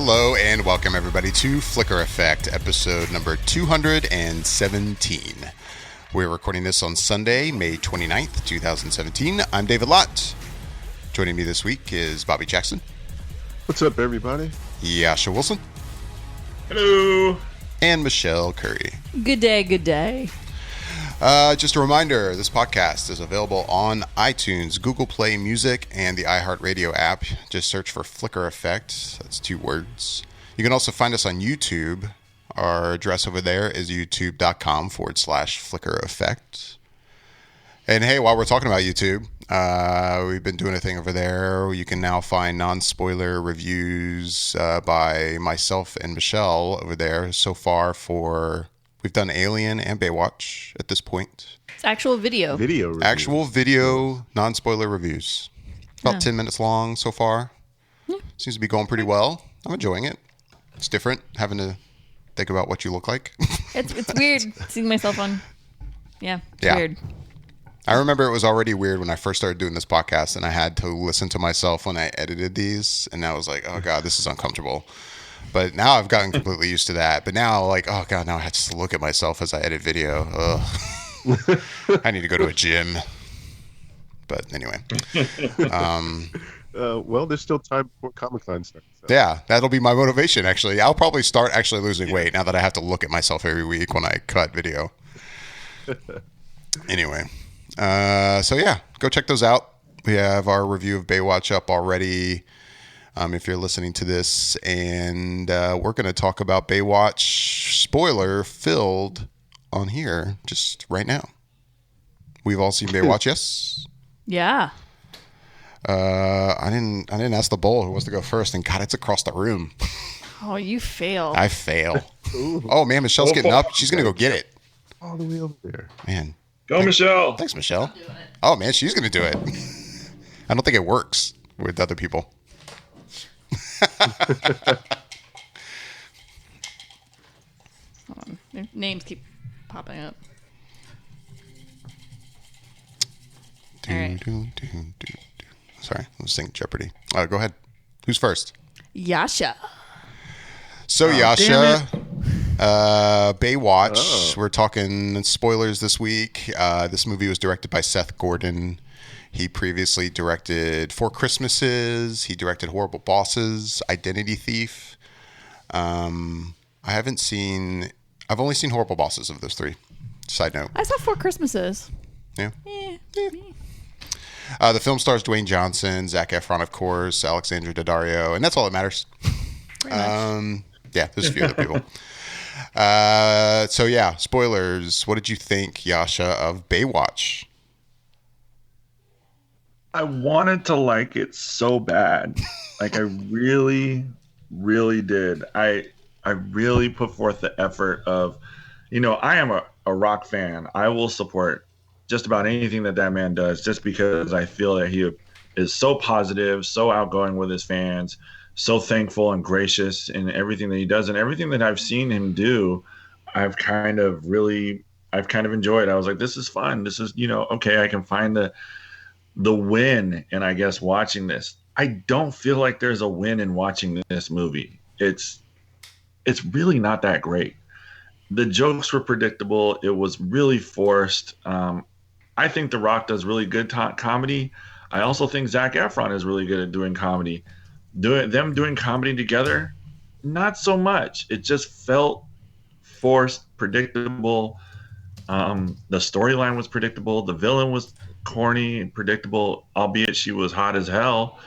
Hello and welcome everybody to Flicker Effect, episode number 217. We're recording this on Sunday, May 29th, 2017. I'm David Lott. Joining me this week is Bobby Jackson. What's up, everybody? Yasha Wilson. Hello. And Michelle Curry. Good day, good day. Just a reminder, this podcast is available on iTunes, Google Play Music, and the iHeartRadio app. Just search for Flicker Effect. That's 2 words. You can also find us on YouTube. Our address over there is youtube.com/Flicker Effect. And hey, while we're talking about YouTube, we've been doing a thing over there. You can now find non-spoiler reviews by myself and Michelle over there. So far we've done Alien and Baywatch at this point. It's actual video. Actual video, non-spoiler reviews. About 10 minutes long so far. Yeah. Seems to be going pretty well. I'm enjoying it. It's different, having to think about what you look like. It's weird seeing myself on. Yeah, it's weird. I remember it was already weird when I first started doing this podcast and I had to listen to myself when I edited these. And I was like, oh God, this is uncomfortable. But now I've gotten completely used to that. But now, like, oh God, now I have to look at myself as I edit video. Ugh. I need to go to a gym. But anyway. Well, there's still time before Comic-Con starts. So. Yeah, that'll be my motivation, actually. I'll probably start actually losing weight now that I have to look at myself every week when I cut video. Anyway. So yeah, go check those out. We have our review of Baywatch up already. If you're listening to this, and we're going to talk about Baywatch spoiler filled on here just right now. We've all seen Baywatch, yes? Yeah. I didn't ask the bowl who wants to go first, and God, it's across the room. Oh, you fail. I fail. Oh man, Michelle's getting up. She's going to go get it. All the way over there. Man. Go, Michelle. Thanks, Michelle. Oh man, she's going to do it. I don't think it works with other people. Hold on. Their names keep popping up. All right. Sorry, I was singing Jeopardy. Go ahead. Who's first? Yasha. So Yasha, Baywatch. We're talking spoilers this week. This movie was directed by Seth Gordon. He previously directed 4 Christmases. He directed Horrible Bosses, Identity Thief. I've only seen Horrible Bosses of those 3. Side note. I saw 4 Christmases. Yeah. Yeah. The film stars Dwayne Johnson, Zac Efron, of course, Alexandra Daddario, and that's all that matters. Yeah, there's a few other people. So yeah, spoilers. What did you think, Yasha, of Baywatch? I wanted to like it so bad. Like I really, really did. I really put forth the effort of, I am a rock fan. I will support just about anything that man does just because I feel that he is so positive, so outgoing with his fans, so thankful and gracious in everything that he does. And everything that I've seen him do, I've kind of enjoyed. I was like, this is fun. This is, okay, I can find the win. And I guess watching this, I don't feel like there's a win in watching this movie. It's really not that great. The jokes were predictable. It was really forced. I think The Rock does really good comedy. I also think Zac Efron is really good at doing comedy. Them doing comedy together, not so much. It just felt forced, predictable. The storyline was predictable. The villain was corny and predictable, albeit she was hot as hell.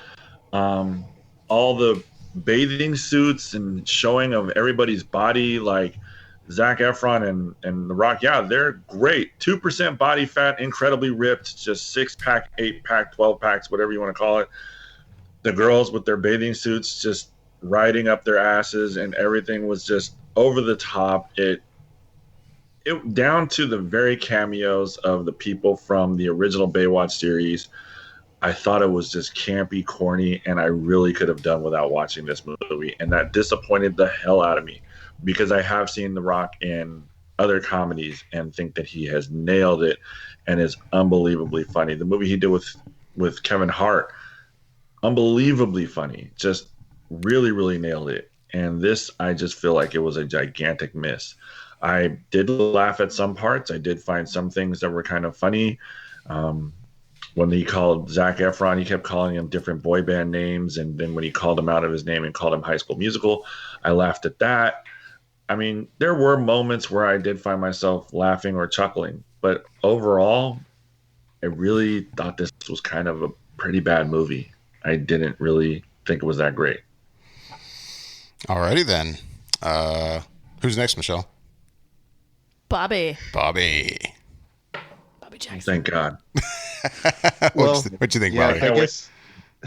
All the bathing suits and showing of everybody's body, like Zac Efron and The Rock, yeah, they're great. 2% body fat, incredibly ripped, just 6-pack, 8-pack, 12-packs, whatever you want to call it. The girls with their bathing suits just riding up their asses, and everything was just over the top. It down to the very cameos of the people from the original Baywatch series. I thought it was just campy, corny, and I really could have done without watching this movie. And that disappointed the hell out of me because I have seen The Rock in other comedies and think that he has nailed it and is unbelievably funny. The movie he did with Kevin Hart, unbelievably funny. Just really, really nailed it. And this, I just feel like it was a gigantic miss. I did laugh at some parts. I did find some things that were kind of funny. Um, when he called Zac Efron, he kept calling him different boy band names. And then when he called him out of his name and called him High School Musical, I laughed at that. I mean, there were moments where I did find myself laughing or chuckling. But overall, I really thought this was kind of a pretty bad movie. I didn't really think it was that great. Alrighty then. Who's next, Michelle? Bobby Jackson. Thank God. Well, What you think, yeah, Bobby? I guess.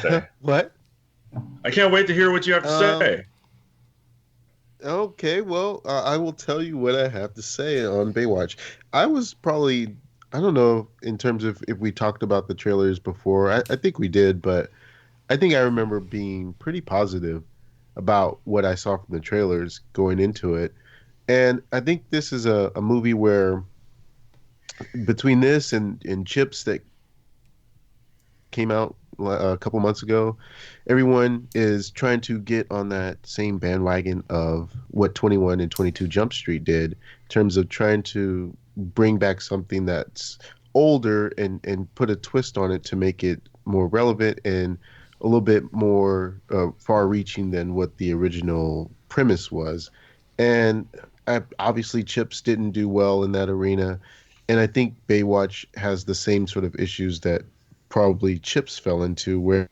Say. What? I can't wait to hear what you have to say. Okay, well, I will tell you what I have to say on Baywatch. I was probably, I don't know, in terms of if we talked about the trailers before. I think we did, but I think I remember being pretty positive about what I saw from the trailers going into it. And I think this is a movie where between this and Chips that came out a couple months ago, everyone is trying to get on that same bandwagon of what 21 and 22 Jump Street did in terms of trying to bring back something that's older and put a twist on it to make it more relevant and a little bit more far-reaching than what the original premise was. And obviously Chips didn't do well in that arena, and I think Baywatch has the same sort of issues that probably Chips fell into, where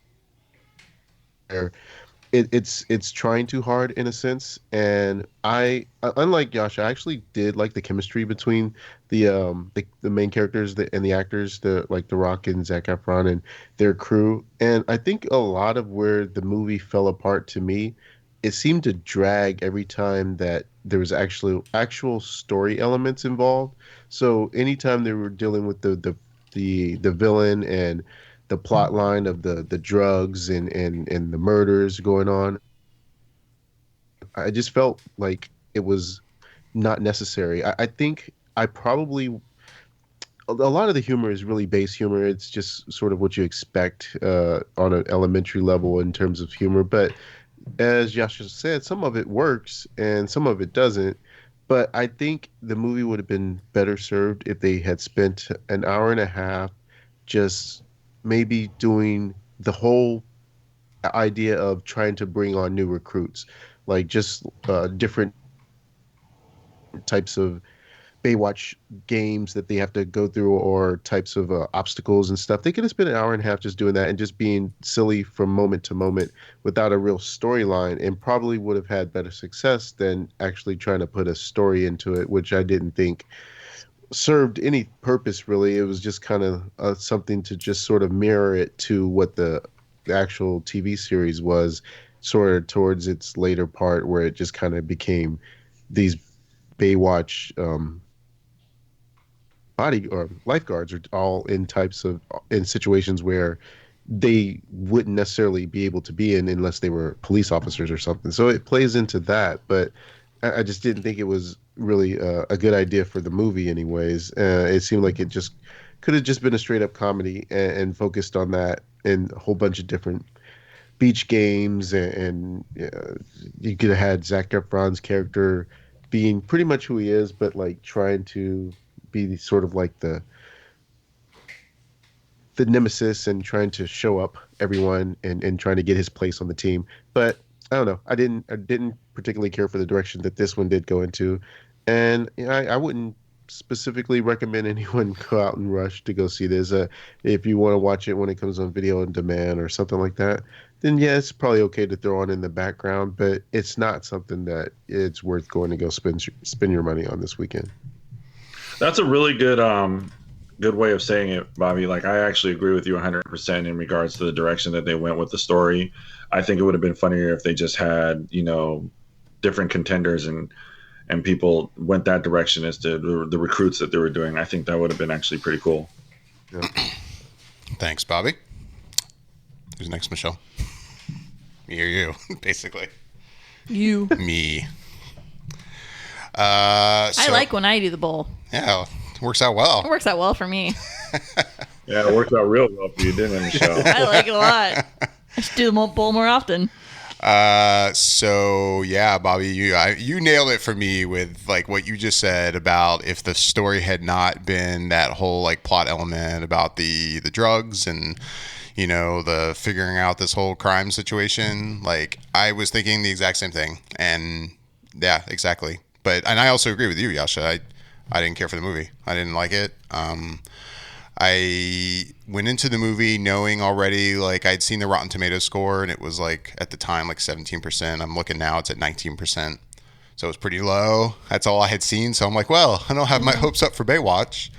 it's trying too hard in a sense. And I, unlike Josh, I actually did like the chemistry between the main characters and the actors, The Rock and Zac Efron and their crew. And I think a lot of where the movie fell apart to me, it seemed to drag every time that there was actual story elements involved. So anytime they were dealing with the villain and the plot line of the drugs and the murders going on, I just felt like it was not necessary. I think I probably, a lot of the humor is really base humor. It's just sort of what you expect on an elementary level in terms of humor. But as Josh said, some of it works and some of it doesn't. But I think the movie would have been better served if they had spent an hour and a half just maybe doing the whole idea of trying to bring on new recruits, like just different types of Baywatch games that they have to go through or types of obstacles and stuff. They could have spent an hour and a half just doing that and just being silly from moment to moment without a real storyline, and probably would have had better success than actually trying to put a story into it, which I didn't think served any purpose really. It was just kind of something to just sort of mirror it to what the actual TV series was, sort of towards its later part, where it just kind of became these Baywatch body or lifeguards are all in situations where they wouldn't necessarily be able to be in unless they were police officers or something. So it plays into that, but I just didn't think it was really a good idea for the movie anyways. It seemed like it just could have just been a straight up comedy and focused on that, and a whole bunch of different beach games, and you could have had Zac Efron's character being pretty much who he is, but like trying to be sort of like the nemesis and trying to show up everyone and trying to get his place on the team. But I don't know. I didn't particularly care for the direction that this one did go into, and I wouldn't specifically recommend anyone go out and rush to go see this. If you want to watch it when it comes on video on demand or something like that, then yeah, it's probably okay to throw on in the background. But it's not something that it's worth going to go spend your money on this weekend. That's a really good way of saying it, Bobby. Like, I actually agree with you 100% in regards to the direction that they went with the story. I think it would have been funnier if they just had, different contenders and people went that direction as to the recruits that they were doing. I think that would have been actually pretty cool. Yeah. Thanks, Bobby. Who's next, Michelle? Me or you, basically. You. Me. I like when I do the bowl. Yeah, it works out well. It works out well for me. Yeah, it worked out real well for you, didn't it, Michelle? I like it a lot. I should do the bowl more often. So yeah, Bobby, you nailed it for me with like what you just said about if the story had not been that whole like plot element about the drugs and the figuring out this whole crime situation. Like I was thinking the exact same thing, and yeah, exactly. And I also agree with you, Yasha. I didn't care for the movie. I didn't like it. I went into the movie knowing already, like I'd seen the Rotten Tomatoes score, and it was like at the time like 17%. I'm looking now, it's at 19%. So it was pretty low. That's all I had seen. So I'm like, well, I don't have my hopes up for Baywatch.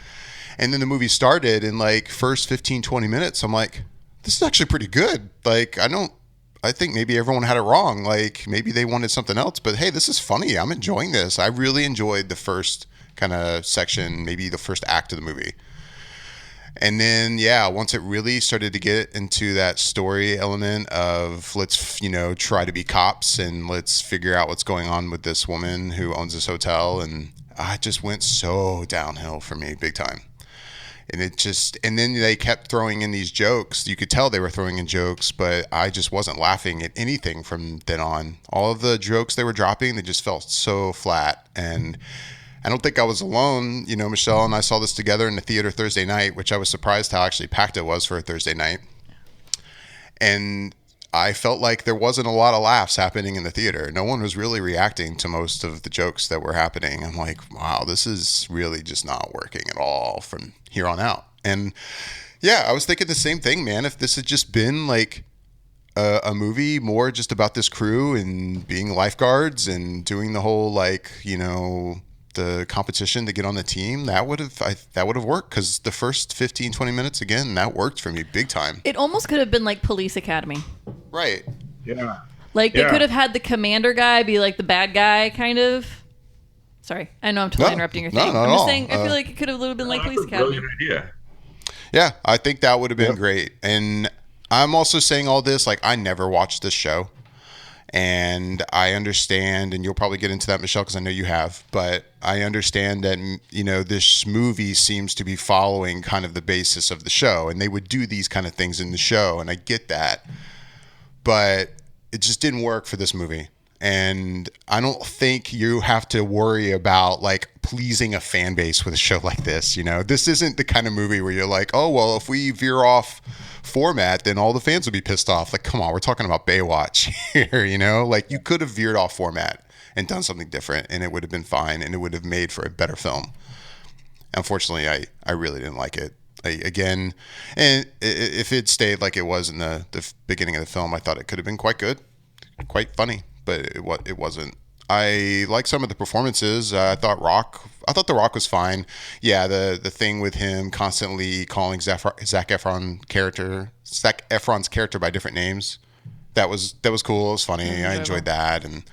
And then the movie started in like first 15, 20 minutes. I'm like, this is actually pretty good. Like, I think maybe everyone had it wrong. Like maybe they wanted something else, but hey, this is funny. I'm enjoying this. I really enjoyed the first kind of section, maybe the first act of the movie. And then, yeah, once it really started to get into that story element of let's, try to be cops and let's figure out what's going on with this woman who owns this hotel. And it just went so downhill for me big time. And then they kept throwing in these jokes. You could tell they were throwing in jokes, but I just wasn't laughing at anything from then on. All of the jokes they were dropping, they just felt so flat. And I don't think I was alone. Michelle and I saw this together in the theater Thursday night, which I was surprised how actually packed it was for a Thursday night. And I felt like there wasn't a lot of laughs happening in the theater. No one was really reacting to most of the jokes that were happening. I'm like, wow, this is really just not working at all from here on out. And yeah, I was thinking the same thing, man. If this had just been like a movie more just about this crew and being lifeguards and doing the whole like, the competition to get on the team, that would have worked, because the first 15, 20 minutes, again, that worked for me big time. It almost could have been like Police Academy. Right. Yeah. Like they could have had the commander guy be like the bad guy, kind of. Sorry, I know I'm totally interrupting your thing. I'm just saying, I feel like it could have a little been like Police Academy. Brilliant idea. Yeah, I think that would have been great. And I'm also saying all this, like I never watched this show. And I understand, and you'll probably get into that, Michelle, because I know you have, but I understand that, this movie seems to be following kind of the basis of the show, and they would do these kind of things in the show, and I get that. But it just didn't work for this movie. And I don't think you have to worry about like pleasing a fan base with a show like this. This isn't the kind of movie where you're like, oh, well, if we veer off format, then all the fans will be pissed off. Like, come on, we're talking about Baywatch here, like you could have veered off format and done something different and it would have been fine and it would have made for a better film. Unfortunately, I really didn't like it. And if it stayed like it was in the beginning of the film, I thought it could have been quite good, quite funny, but it wasn't. I like some of the performances. I thought The Rock was fine. Yeah, the thing with him constantly calling Zac Efron's character by different names, that was cool. It was funny. I enjoyed that, and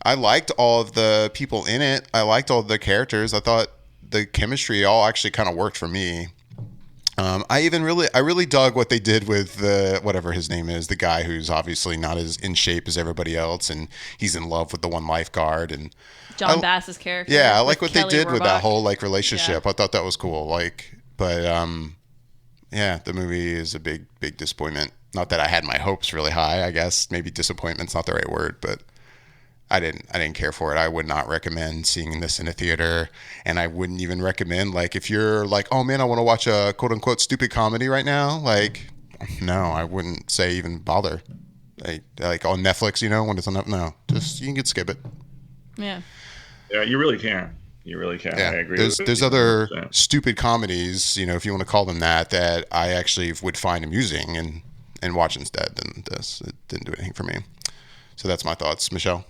I liked all of the people in it. I liked all of the characters. I thought the chemistry all actually kind of worked for me. I really dug what they did with whatever his name is, the guy who's obviously not as in shape as everybody else, and he's in love with the one lifeguard. And John Bass's character. Yeah, I like what Kelly they did Rohrbach. with that whole like relationship. Yeah. I thought that was cool. Yeah, the movie is a big disappointment. Not that I had my hopes really high. I guess maybe disappointment's not the right word, but I didn't care for it. I would not recommend seeing this in a theater, and I wouldn't even recommend, like, if you're like, oh man, I want to watch a quote unquote stupid comedy right now, like, no, I wouldn't say even bother. Like on Netflix, when it's on, no, just you can skip it. Yeah. Yeah, you really can. You really can. Yeah. I agree. There's other stupid comedies, if you want to call them that I actually would find amusing and watch instead than this. It didn't do anything for me. So that's my thoughts, Michelle.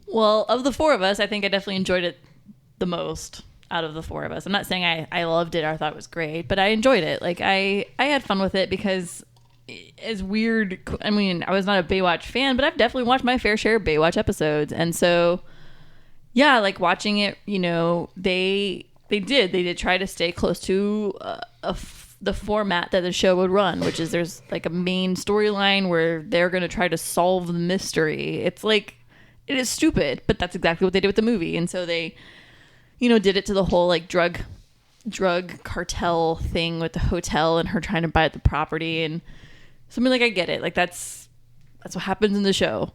Well, of the four of us, I think I definitely enjoyed it the most out of the four of us. I'm not saying I loved it or I thought it was great, but I enjoyed it. Like I had fun with it because as weird, I mean, I was not a Baywatch fan, but I've definitely watched my fair share of Baywatch episodes. And so, yeah, like watching it, they did try to stay close to the format that the show would run, which is there's like a main storyline where they're going to try to solve the mystery. It's like, it is stupid, but that's exactly what they did with the movie. And so they, did it to the whole like drug cartel thing with the hotel and her trying to buy the property. And so I mean, like, I get it. Like That's what happens in the show.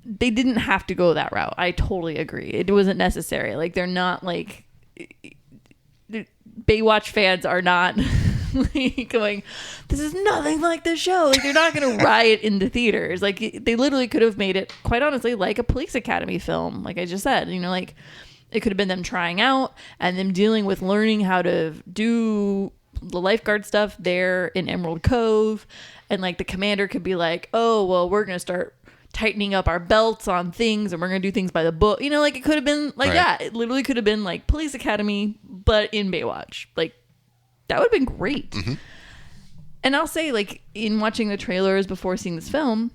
They didn't have to go that route. I totally agree. It wasn't necessary. Like, they're not like Baywatch fans are not like going, this is nothing like the show. Like, they're not going to riot in the theaters. Like, they literally could have made it, quite honestly, like a Police Academy film. Like I just said, you know, like it could have been them trying out and them dealing with learning how to do the lifeguard stuff there in Emerald Cove. And like the commander could be like, oh, well, we're going to start tightening up our belts on things and we're going to do things by the book. You know, like it could have been like that. It literally could have been like Police Academy, but in Baywatch. Like that would have been great. Mm-hmm. And I'll say, like, in watching the trailers before seeing this film,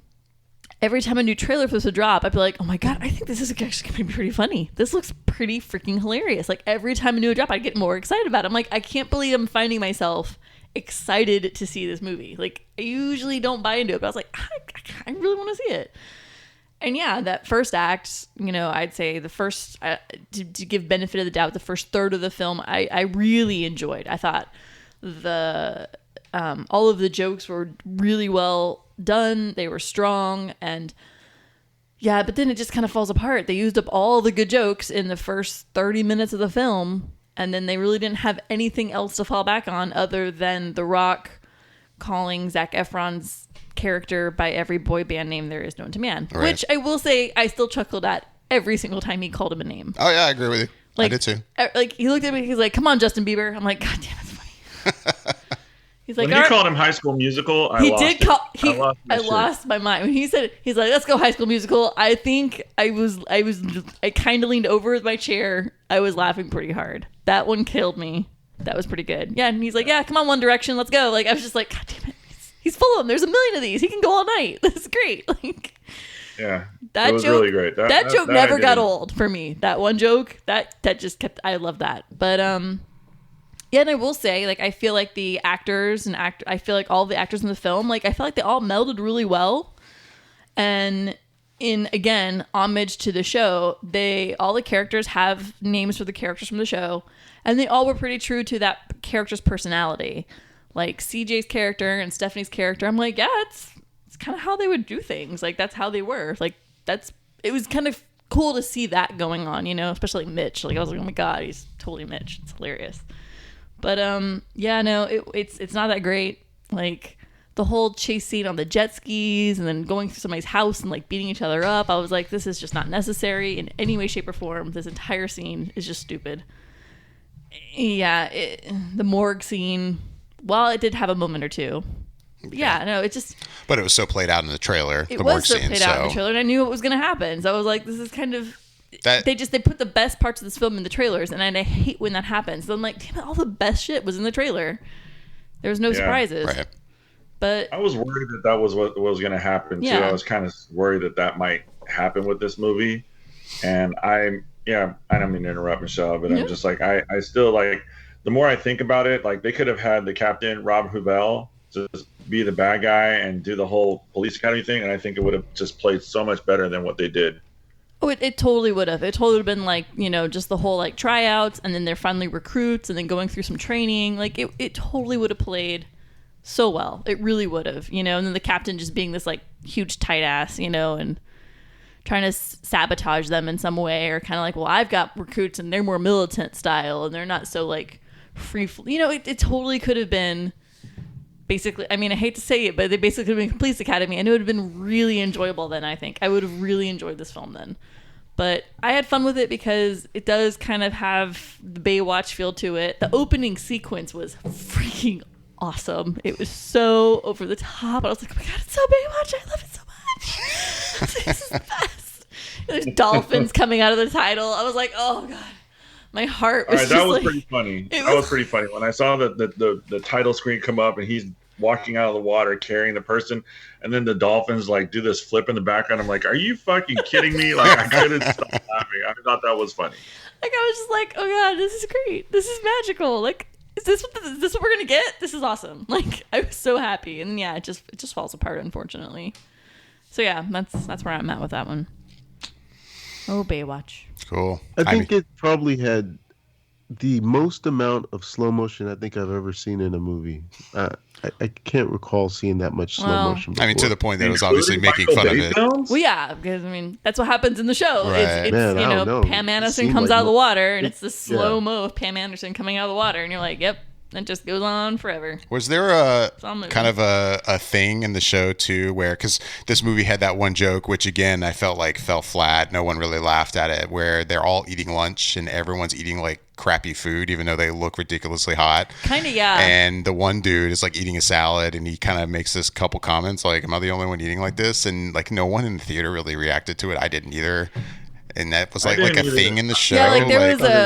every time a new trailer was to drop, I'd be like, oh my God, I think this is actually going to be pretty funny. This looks pretty freaking hilarious. Like every time a new drop, I'd get more excited about it. I'm like, I can't believe I'm finding myself excited to see this movie. Like I usually don't buy into it, but I was like, I really want to see it. And yeah, that first act, you know, I'd say the first, to give benefit of the doubt, the first third of the film, I really enjoyed. I thought all of the jokes were really well done. They were strong. And yeah, but then it just kind of falls apart. They used up all the good jokes in the first 30 minutes of the film. And then they really didn't have anything else to fall back on other than The Rock calling Zac Efron's character by every boy band name there is known to man. Right. Which I will say I still chuckled at every single time he called him a name. Oh, yeah, I agree with you. Like, I did too. Like, he looked at me, he's like, come on, Justin Bieber. I'm like, God damn, it's funny. He's like, when he called him High School Musical, I lost my mind. When he said, he's like, let's go High School Musical. I think I kind of leaned over with my chair. I was laughing pretty hard. That one killed me. That was pretty good. Yeah, and he's like, yeah, come on, One Direction, let's go. Like, I was just like, God damn it. He's full of them. There's a million of these. He can go all night. That's great. Like, yeah, that was really great. That joke never got old for me. That one joke, that just kept. I love that. But yeah, and I will say, like, I feel like the actors I feel like all the actors in the film, like, I feel like they all melded really well. And in, again, homage to the show, all the characters have names for the characters from the show, and they all were pretty true to that character's personality. Like CJ's character and Stephanie's character, I'm like, yeah, it's kind of how they would do things. Like, that's how they were. Like, it was kind of cool to see that going on, you know, especially Mitch. Like, I was like, oh my God, he's totally Mitch. It's hilarious. But yeah, no, it's not that great. Like the whole chase scene on the jet skis and then going through somebody's house and like beating each other up. I was like, this is just not necessary in any way, shape, or form. This entire scene is just stupid. Yeah, the morgue scene, while it did have a moment or two. Yeah, no, it just. But it was so played out in the trailer. It was so played out in the trailer, and I knew what was going to happen. So I was like, this is kind of. They put the best parts of this film in the trailers, and I hate when that happens. So I'm like, damn it, all the best shit was in the trailer. There was no surprises. Right. But I was worried that was what was going to happen too. I was kind of worried that might happen with this movie, and I don't mean to interrupt, Michelle, but I'm just like, I still like. The more I think about it, like they could have had the captain Rob Huebel just be the bad guy and do the whole Police Academy thing, and I think it would have just played so much better than what they did. Oh, it totally would have. It totally would have been like, you know, just the whole like tryouts and then they're finally recruits and then going through some training. Like it totally would have played so well. It really would have, you know, and then the captain just being this like huge tight ass, you know, and trying to sabotage them in some way, or kind of like, well, I've got recruits and they're more militant style and they're not so like free, you know, it totally could have been basically, I mean, I hate to say it, but they basically could have been Police Academy, and it would have been really enjoyable then, I think. I would have really enjoyed this film then. But I had fun with it because it does kind of have the Baywatch feel to it. The opening sequence was freaking awesome. It was so over the top. I was like, oh my God, it's so Baywatch. I love it so much. This is the best. There's dolphins coming out of the title. I was like, oh God. My heart was that was pretty funny. That was pretty funny. When I saw the title screen come up and he's walking out of the water carrying the person, and then the dolphins like do this flip in the background, I'm like, are you fucking kidding me? Like, I couldn't stop laughing. I thought that was funny. Like, I was just like, oh God, this is great. This is magical. Like, is this what we're gonna get? This is awesome. Like, I was so happy. And yeah, it just falls apart, unfortunately. So yeah, that's where I'm at with that one. Oh, Baywatch. Cool. I think it probably had the most amount of slow motion I think I've ever seen in a movie. I can't recall seeing that much slow Well, motion before. I mean, to the point that it was obviously Including making Michael fun of Bay it. films? Well, yeah, because I mean that's what happens in the show. Right. It's Man, you I know, don't know. Pam It Anderson seemed comes like out of the mo- water, and it's the slow mo of Pam Anderson coming out of the water, and you're like, yep, that just goes on forever. Was there a Some movie. kind of a thing in the show too where, because this movie had that one joke, which again, I felt like fell flat. No one really laughed at it, where they're all eating lunch and everyone's eating like crappy food, even though they look ridiculously hot. Kind of, yeah. And the one dude is like eating a salad and he kind of makes this couple comments like, am I the only one eating like this? And like no one in the theater really reacted to it. I didn't either. And that was like a didn't either. thing in the show. Yeah, like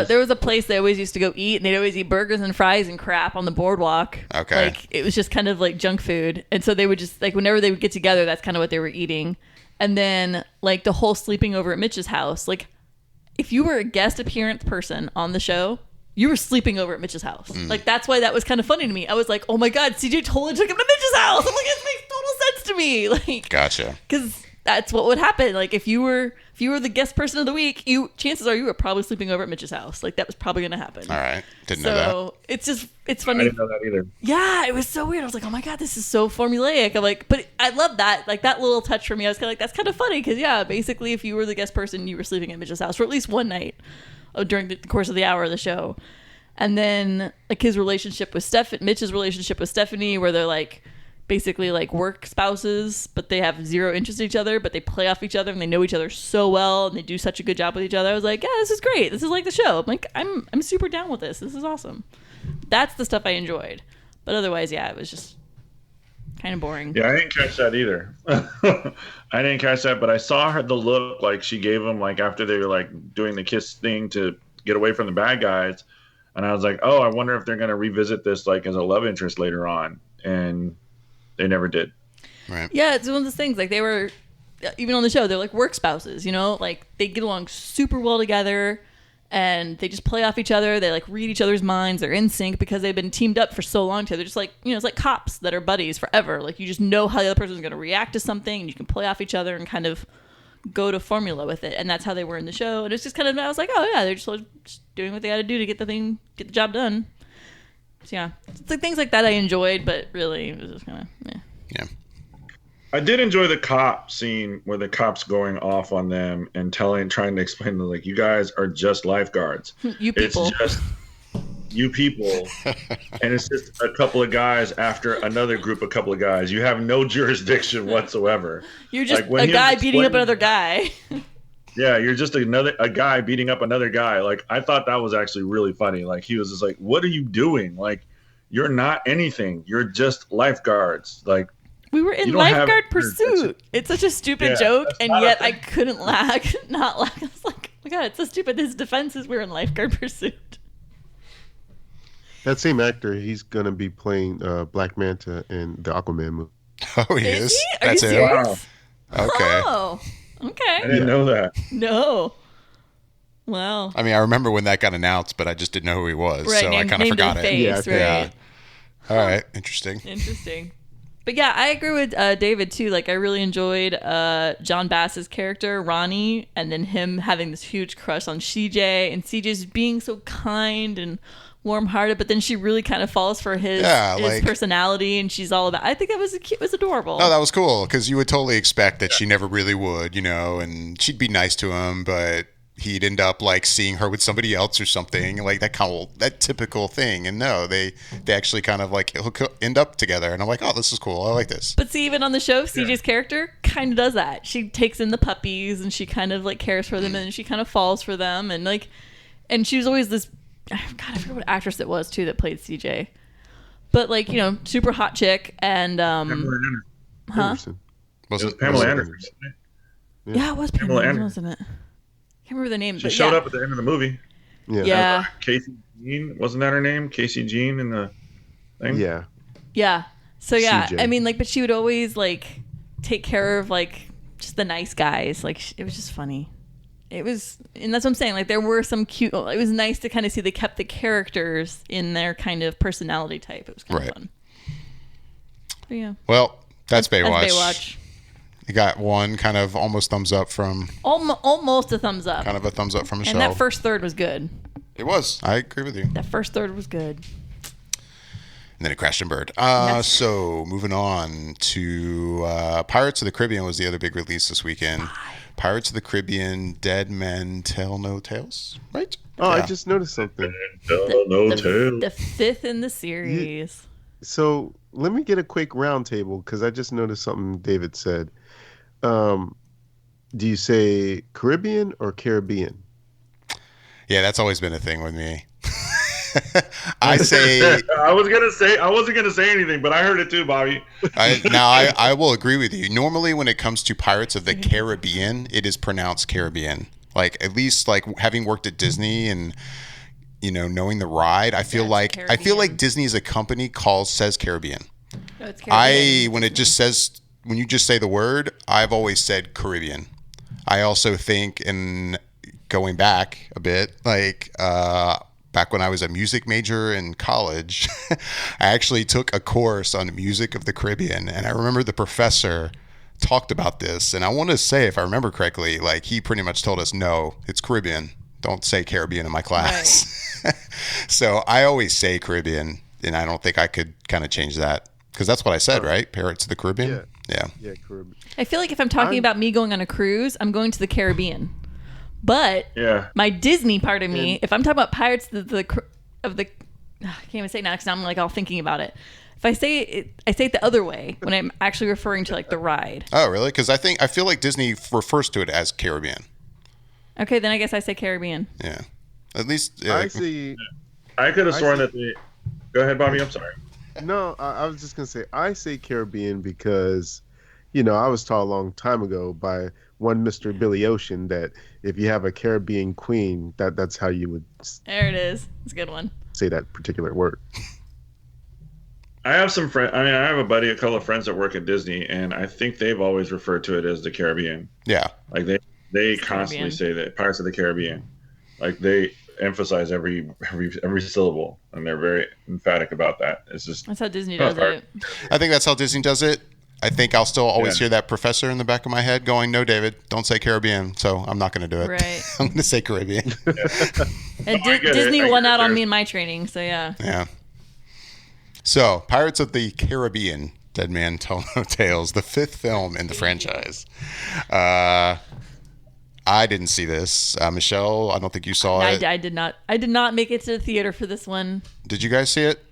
there was a place they always used to go eat, and they'd always eat burgers and fries and crap on the boardwalk. Okay. Like it was just kind of like junk food, and so they would just like whenever they would get together, that's kind of what they were eating. And then like the whole sleeping over at Mitch's house, like if you were a guest appearance person on the show, you were sleeping over at Mitch's house. Like that's why that was kind of funny to me. I was like, oh my god, CJ totally took him to Mitch's house. I'm like, it makes total sense to me. Like, Gotcha. because that's what would happen. Like if you were the guest person of the week, chances are you were probably sleeping over at Mitch's house. Like that was probably going to happen. All right. Didn't know that. So it's I funny. didn't know that either. Yeah, it was so weird. I was like, oh my god, this is so formulaic. I'm like, but I love that. Like that little touch for me. I was kind of like, that's kind of funny because yeah, basically if you were the guest person, you were sleeping at Mitch's house for at least one night during the course of the hour of the show. And then like his relationship with Mitch's relationship with Stephanie, where they're like basically like work spouses, but they have zero interest in each other, but they play off each other and they know each other so well and they do such a good job with each other. I was like, yeah, this is great. This is like the show. I'm like, I'm super down with this. This is awesome. That's the stuff I enjoyed. But otherwise, yeah, it was just kind of boring. Yeah, I didn't catch that either. I didn't catch that, but I saw the look like she gave him like after they were like doing the kiss thing to get away from the bad guys. And I was like, oh, I wonder if they're going to revisit this like as a love interest later on. And they never did. Right. Yeah, it's one of those things. Like they were, even on the show, they're like work spouses, you know? Like they get along super well together and they just play off each other. They like read each other's minds. They're in sync because they've been teamed up for so long together. They're just like, it's like cops that are buddies forever. Like you just know how the other person's going to react to something and you can play off each other and kind of go to formula with it. And that's how they were in the show. And it's just kind of, I was like, oh yeah, they're just doing what they got to do to get the job done. So yeah, it's like things like that I enjoyed, but really it was just kind of, Yeah. I did enjoy the cop scene where the cop's going off on them and trying to explain to them, like, you guys are just lifeguards. You people. It's just you people. And it's just a couple of guys after another group, a couple of guys. You have no jurisdiction whatsoever. You're just when a he guy was beating up explaining- another guy. Yeah, you're just a guy beating up another guy. Like, I thought that was actually really funny. Like, he was just like, what are you doing? Like, you're not anything. You're just lifeguards. Like, We were in you don't have- Lifeguard Pursuit. It's such a stupid Yeah, joke, that's and not a yet thing. I couldn't not laugh. I was like, oh my god, it's so stupid. His defense is we're in Lifeguard Pursuit. That same actor, he's gonna be playing Black Manta in the Aquaman movie. Oh, he is? Is he? Are That's you him? serious? Okay. Oh, I okay. didn't know that. No. Wow. I mean, I remember when that got announced, but I just didn't know who he was, Right, so I kind of forgot it. face, Yeah, right. Yeah. All right. Interesting. Interesting. But yeah, I agree with David too. Like, I really enjoyed John Bass's character, Ronnie, and then him having this huge crush on CJ, and CJ's being so kind and warm-hearted, but then she really kind of falls for his personality, and she's all about. I think that was cute. It was adorable. Oh, that was cool because you would totally expect that she never really would, and she'd be nice to him, but he'd end up like seeing her with somebody else or something, like that typical thing. And no, they actually kind of like end up together, and I'm like, oh, this is cool. I like this. But see, even on the show, CJ's character kind of does that. She takes in the puppies, and she kind of like cares for them, and she kind of falls for them, and like, and she was always this. God, I forget what actress it was too that played CJ, but like super hot chick, and Anderson. Was it Pamela was it- Anderson. yeah, it was Pamela Anderson, wasn't it? Can't remember the name. She but showed yeah. up at the end of the movie. Yeah. Casey Jean, wasn't that her name? Casey Jean in the thing? Yeah. Yeah. So yeah, CJ. I mean, like, but she would always like take care of like just the nice guys. Like, it was just funny. It was, and that's what I'm saying. Like, there were some cute. It was nice to kind of see they kept the characters in their kind of personality type. It was kind of Right. fun. But yeah, Well, that's Baywatch. That's Baywatch. You got one kind of almost thumbs up from Almost a thumbs up. kind of a thumbs up from And Michelle. that first third was good. It was. I agree with you. That first third was good. And then it crashed and burned. Yes. So moving on to Pirates of the Caribbean was the other big release this weekend. Pirates of the Caribbean, Dead Men Tell No Tales, right? Oh, Yeah. I just noticed something. The fifth in the series. So let me get a quick roundtable because I just noticed something David said. Do you say Caribbean or Caribbean? Yeah, that's always been a thing with me. I say I wasn't gonna say anything, but I heard it too, Bobby. I will agree with you. Normally, when it comes to Pirates of the Caribbean, it is pronounced Caribbean. Like at least like having worked at Disney and knowing the ride, I feel like Disney as a company says Caribbean. No, it's Caribbean. When you just say the word, I've always said Caribbean. I also think in going back a bit, like back when I was a music major in college, I actually took a course on music of the Caribbean. And I remember the professor talked about this. And I want to say, if I remember correctly, like he pretty much told us, no, it's Caribbean. Don't say Caribbean in my class. Right. So I always say Caribbean. And I don't think I could kind of change that. Because that's what I said, right? Pirates of the Caribbean? Yeah, Caribbean. I feel like if I'm talking about me going on a cruise, I'm going to the Caribbean. But my Disney part of me, if I'm talking about Pirates of the I can't even say it now because I'm like all thinking about it. If I say it, I say it the other way when I'm actually referring to like the ride. Oh, really? Because I feel like Disney refers to it as Caribbean. Okay, then I guess I say Caribbean. Yeah, at least I see. I could have sworn that the. Go ahead, Bobby. I'm sorry. No, I was just gonna say I say Caribbean because, I was taught a long time ago by one Mr. Billy Ocean that if you have a Caribbean queen, that's how you would. There it is. It's a good one. Say that particular word. I have some friends. I have a couple of friends that work at Disney, and I think they've always referred to it as the Caribbean. Yeah, like they constantly say that Pirates of the Caribbean. Like they emphasize every syllable, and they're very emphatic about that. It's just that's how Disney does it. I think that's how Disney does it. I think I'll still always hear that professor in the back of my head going, "No, David, don't say Caribbean." So I'm not going to do it. Right. I'm going to say Caribbean. And Disney won out on me in my training, so yeah. Yeah. So, Pirates of the Caribbean, Dead Man Tell No Tales, the fifth film in the franchise. I didn't see this. Michelle, I don't think you saw it. I did not. I did not make it to the theater for this one. Did you guys see it?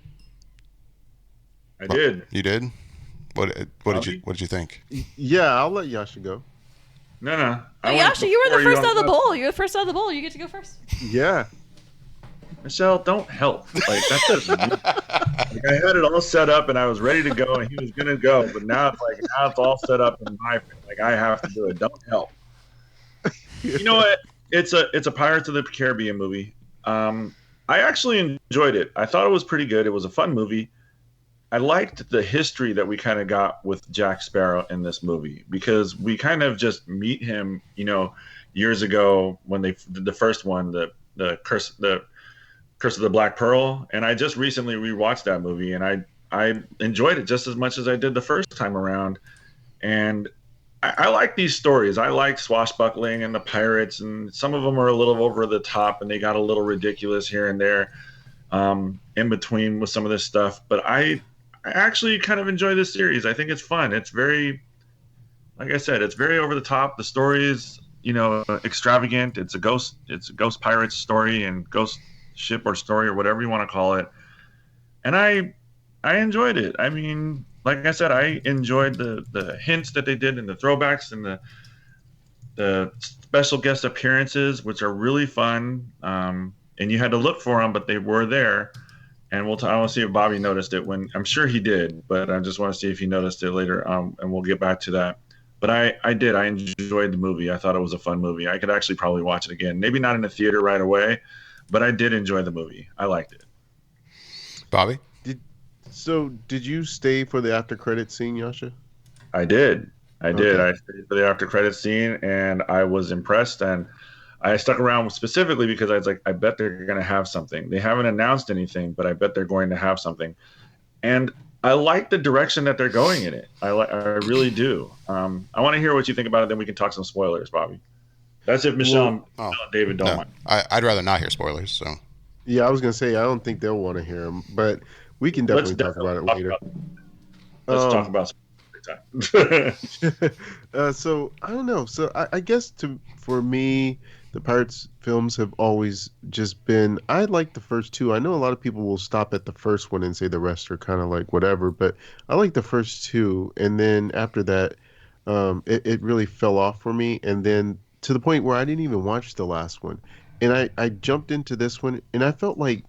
I did. You did? What did you think? Yeah, I'll let Yasha go. No. Yasha, you were the first out of the bowl. You're the first out of the bowl. You get to go first. Yeah. Michelle, don't help. Like that's just like I had it all set up and I was ready to go and he was gonna go, but now it's all set up in my like I have to do it. Don't help. You know what? It's a Pirates of the Caribbean movie. I actually enjoyed it. I thought it was pretty good. It was a fun movie. I liked the history that we kind of got with Jack Sparrow in this movie because we kind of just meet him, years ago when they did the first one, the Curse of the Black Pearl, and I just recently rewatched that movie, and I enjoyed it just as much as I did the first time around. And I like these stories. I like swashbuckling and the pirates, and some of them are a little over the top, and they got a little ridiculous here and there in between with some of this stuff. But I actually kind of enjoy this series. I think it's fun. It's very, like I said, it's very over the top. The story is, extravagant. It's a ghost pirate story and ghost ship or story or whatever you want to call it, and I enjoyed it. I mean, like I said, I enjoyed the hints that they did and the throwbacks and the special guest appearances, which are really fun. And you had to look for them, but they were there. And I want to see if Bobby noticed it when I'm sure he did, but I just want to see if he noticed it later. And we'll get back to that. But I did. I enjoyed the movie. I thought it was a fun movie. I could actually probably watch it again. Maybe not in the theater right away, but I did enjoy the movie. I liked it. Bobby? Did you stay for the after credit scene, Yasha? I did. I did. Okay. I stayed for the after credit scene, and I was impressed. And I stuck around specifically because I was like, I bet they're going to have something. They haven't announced anything, but I bet they're going to have something. And I like the direction that they're going in it. I really do. I want to hear what you think about it. Then we can talk some spoilers, Bobby. That's if Michelle and David don't mind. I'd rather not hear spoilers. So Yeah, I was gonna say I don't think they'll want to hear them, but we can Let's definitely talk definitely about it talk later. about. Let's talk Um, about some time. so I don't know. So I guess for me, the Pirates films have always just been. I like the first two. I know a lot of people will stop at the first one and say the rest are kind of like whatever, but I like the first two, and then after that, it really fell off for me, and then to the point where I didn't even watch the last one, and I jumped into this one, and I felt like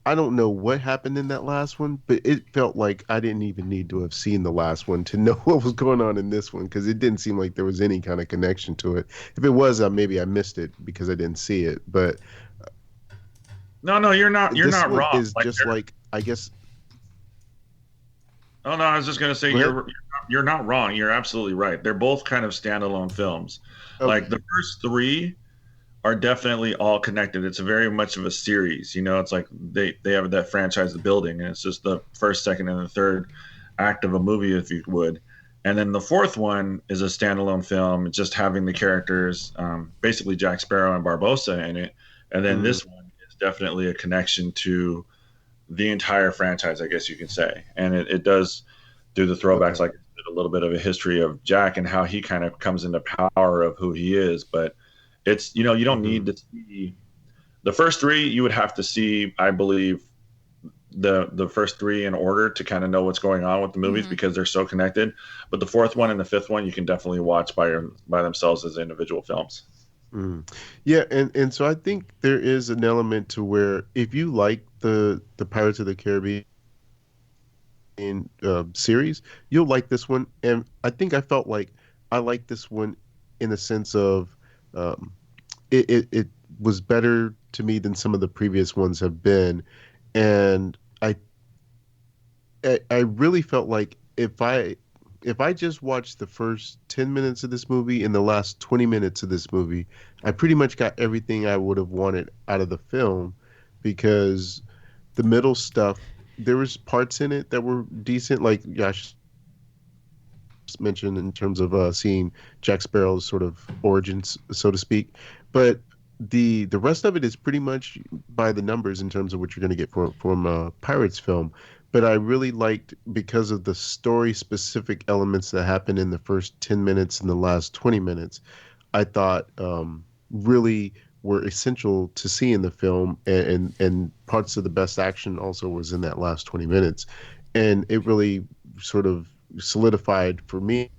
I don't know what happened in that last one, but it felt like I didn't even need to have seen the last one to know what was going on in this one because it didn't seem like there was any kind of connection to it. If it was, maybe I missed it because I didn't see it. But No, no, you're not. You're this not one wrong. is Like, just like, I guess, oh no, I was just gonna say go ahead. you're not wrong. You're absolutely right. They're both kind of standalone films. Like Okay. the first three are definitely all connected. It's very much of a series. You know, it's like they have that franchise, the building, and it's just the first, second, and the third act of a movie, if you would. And then the fourth one is a standalone film, just having the characters, basically Jack Sparrow and Barbossa in it. And then Mm, this one is definitely a connection to the entire franchise, I guess you can say. And it does do the throwbacks, okay. like a little bit of a history of Jack and how he kind of comes into power of who he is. But it's, you know, you don't Hmm. need to see the first three. You would have to see, I believe, the first three in order to kind of know what's going on with the movies Hmm. because they're so connected. But the fourth one and the fifth one you can definitely watch by themselves as individual films. Mm. Yeah, and so I think there is an element to where if you like the Pirates of the Caribbean series, you'll like this one. And I think I felt like I liked this one in the sense of um, it was better to me than some of the previous ones have been. And I really felt like if I just watched the first 10 minutes of this movie and the last 20 minutes of this movie, I pretty much got everything I would have wanted out of the film because the middle stuff, there was parts in it that were decent, like Yash mentioned in terms of seeing Jack Sparrow's sort of origins, so to speak. But the rest of it is pretty much by the numbers in terms of what you're going to get from a Pirates film. But I really liked because of the story specific elements that happen in the first 10 minutes and the last 20 minutes. I thought really were essential to see in the film, and parts of the best action also was in that last 20 minutes, and it really sort of solidified for me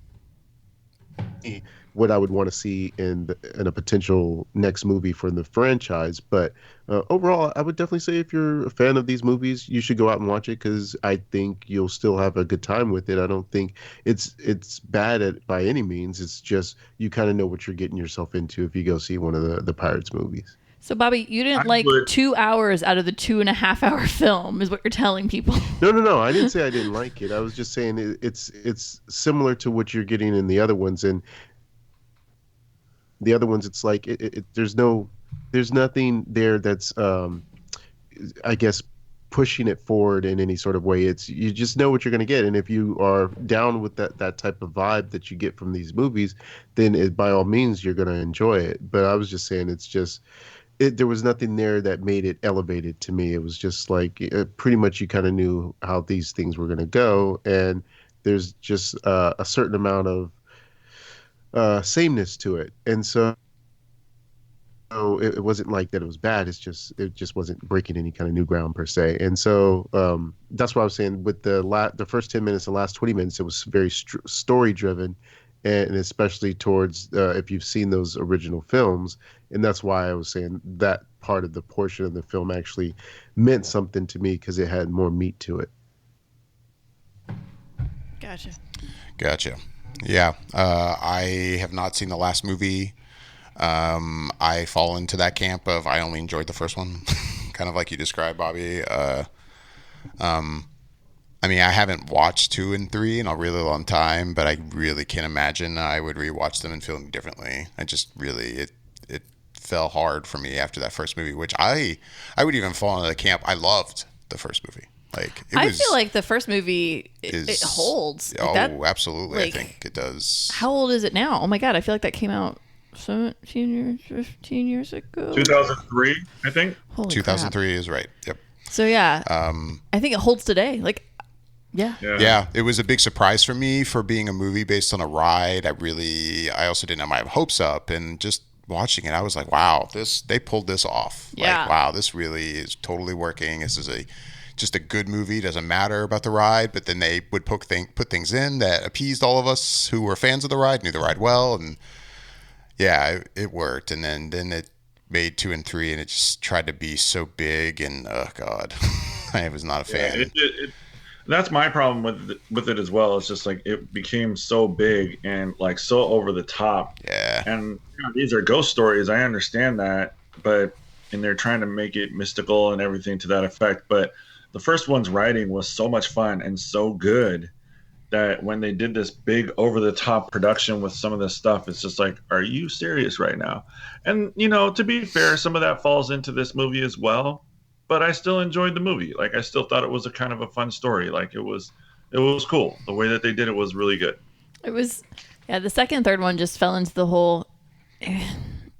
what I would want to see in a potential next movie for the franchise. But overall, I would definitely say if you're a fan of these movies, you should go out and watch it because I think you'll still have a good time with it. I don't think it's bad by any means. It's just you kind of know what you're getting yourself into if you go see one of the Pirates movies. So, Bobby, you I didn't like would 2 hours out of the 2.5 hour film, is what you're telling people. No, no, no. I didn't say I didn't like it. I was just saying it's similar to what you're getting in the other ones, and the other ones, it's like there's nothing there that's I guess pushing it forward in any sort of way. It's you just know what you're going to get, and if you are down with that type of vibe that you get from these movies, then by all means you're going to enjoy it. But I was just saying it's just there was nothing there that made it elevated to me. It was just like pretty much you kind of knew how these things were going to go, and there's just a certain amount of sameness to it, and so it wasn't like that it was bad. It just wasn't breaking any kind of new ground per se. And so that's what I was saying with the first 10 minutes and last 20 minutes, it was very story driven, and especially towards if you've seen those original films. And that's why I was saying that part of the portion of the film actually meant something to me because it had more meat to it. Gotcha. Gotcha. Yeah, I have not seen the last movie. I fall into that camp of I only enjoyed the first one, kind of like you described, Bobby. I mean, I haven't watched two and three in a really long time, but I really can't imagine I would rewatch them and feel them differently. I just really it fell hard for me after that first movie, which I would even fall into the camp. I loved the first movie. Like it I was feel like the first movie it is holds. Like oh that, absolutely, I like think it does. how old is it now? Oh my god, I feel like that came out 17 years, 15 years ago. 2003, I think. Holy 2003 crap. is right. Yep. So yeah, I think it holds today. Like, yeah. Yeah, it was a big surprise for me for being a movie based on a ride. I also didn't have my hopes up, and just watching it, I was like, wow, they pulled this off. Yeah. Like, wow, this really is totally working. This is just a good movie. Doesn't matter about the ride, but then they would put things in that appeased all of us who were fans of the ride, knew the ride well, and yeah, it worked. And then it made 2 and 3, and it just tried to be so big, and oh god, I was not a fan. That's my problem with it as well. It's just like it became so big and like so over the top. Yeah. And these are ghost stories. I understand that, and they're trying to make it mystical and everything to that effect. But the first one's writing was so much fun and so good that when they did this big over the top production with some of this stuff, it's just like, are you serious right now? And to be fair, some of that falls into this movie as well. But I still enjoyed the movie. Like, I still thought it was a kind of a fun story. Like, it was cool. The way that they did it was really good. It was, yeah. The second and third one just fell into the whole. It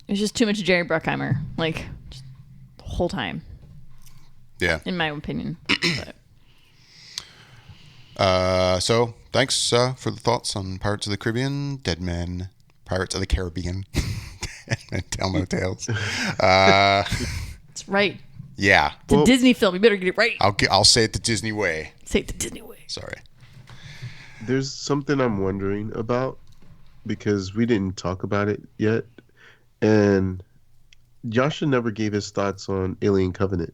was just too much Jerry Bruckheimer, like, just the whole time. Yeah. In my opinion. So thanks for the thoughts on Pirates of the Caribbean, Dead Men, Pirates of the Caribbean, and Tell No Tales. That's right. Yeah. It's a Disney film. You better get it right. I'll say it the Disney way. Say it the Disney way. Sorry. There's something I'm wondering about because we didn't talk about it yet. And Yasha never gave his thoughts on Alien Covenant.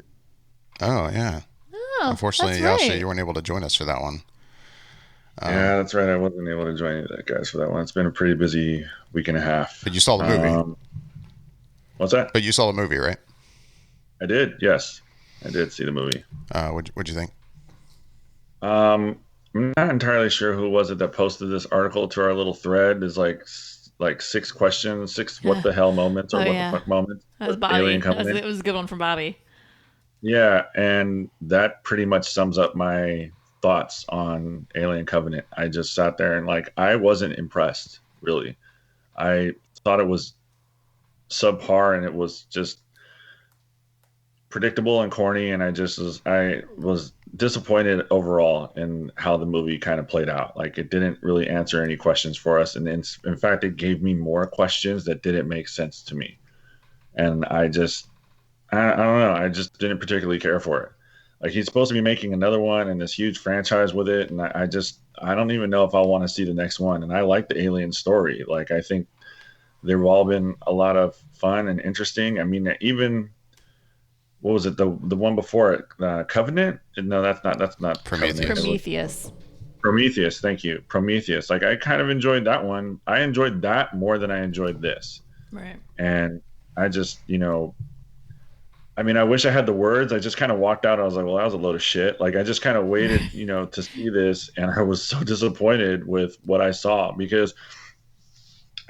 Oh, yeah. Oh, Unfortunately, that's Yasha, right. you weren't able to join us for that one. Yeah, that's right. I wasn't able to join any of that guys for that one. It's been a pretty busy week and a half. But you saw the movie. What's that? But you saw the movie, right? I did. Yes, I did see the movie. What'd you think? I'm not entirely sure who was it that posted this article to our little thread. There's like 6 questions, 6 what the hell moments or Oh, what yeah. the fuck moments. That was with Bobby. Alien Covenant. It was a good one from Bobby. Yeah, and that pretty much sums up my thoughts on Alien Covenant. I just sat there and I wasn't impressed, really. I thought it was subpar and it was just predictable and corny, and I was disappointed overall in how the movie kind of played out. Like, it didn't really answer any questions for us, and in fact it gave me more questions that didn't make sense to me. And I don't know, I just didn't particularly care for it. Like, he's supposed to be making another one and this huge franchise with it, and I don't even know if I want to see the next one. And I like the Alien story. Like, I think they've all been a lot of fun and interesting. I mean, even what was it, the one before it, Covenant? No, that's not Prometheus. Covenant. Prometheus, thank you. Prometheus. Like, I kind of enjoyed that one. I enjoyed that more than I enjoyed this. Right. And I just, I mean, I wish I had the words. I just kind of walked out. I was like, well, that was a load of shit. Like, I just kind of waited, to see this. And I was so disappointed with what I saw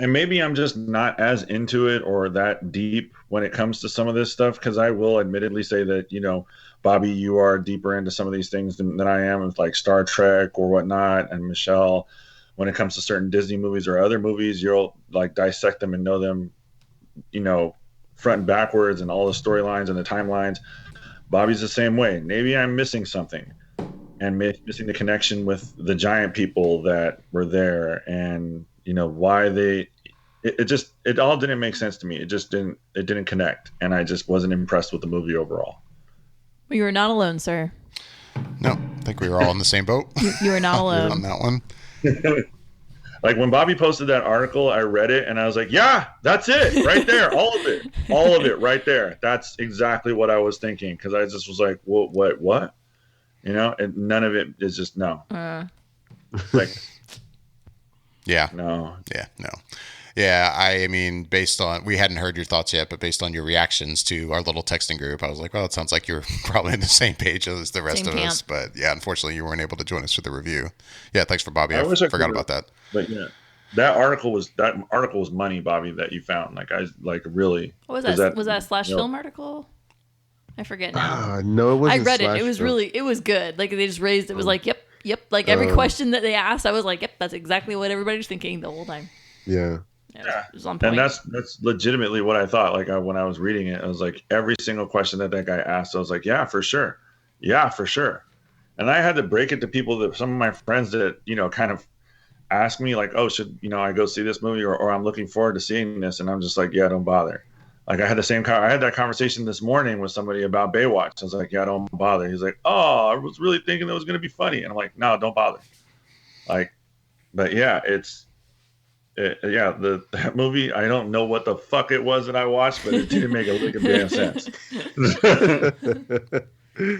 and maybe I'm just not as into it or that deep when it comes to some of this stuff. Cause I will admittedly say that, Bobby, you are deeper into some of these things than I am with like Star Trek or whatnot. And Michelle, when it comes to certain Disney movies or other movies, you'll like dissect them and know them, front and backwards and all the storylines and the timelines. Bobby's the same way. Maybe I'm missing something and missing the connection with the giant people that were there and why it all didn't make sense to me. It didn't connect, and I just wasn't impressed with the movie overall. Well, you were not alone, sir. No, I think we were all in the same boat. You were not alone on that one. Like, when Bobby posted that article, I read it and I was like, yeah, that's it right there. All of it right there. That's exactly what I was thinking. Cause I just was like, what? And none of it is just no. Like, yeah. no. Yeah. No. Yeah. I mean, we hadn't heard your thoughts yet, but based on your reactions to our little texting group, I was like, well, it sounds like you're probably in the same page as the rest of us. But yeah, unfortunately you weren't able to join us for the review. Yeah. Thanks for Bobby. I forgot about that. But yeah, that article was money, Bobby, that you found. Like, I really. What was that? Was that a Slash Film article? I forget now. No, it wasn't. I read it. It was Film. it was good. Like, they just raised it. Was like, yep. Like, every question that they asked, I was like, yep, that's exactly what everybody's thinking the whole time. Yeah. Yeah, it was on point. and that's legitimately what I thought. Like when I was reading it, I was like, every single question that guy asked, I was like, yeah, for sure. And I had to break it to people that some of my friends that kind of ask me like, oh, should I go see this movie or I'm looking forward to seeing this, and I'm just like, yeah, don't bother. Like I had that conversation this morning with somebody about Baywatch. I was like, yeah, don't bother. He's like, oh, I was really thinking it was going to be funny, and I'm like, no, don't bother. Like, but yeah, that movie, I don't know what the fuck it was that I watched, but it didn't make a lick of damn sense.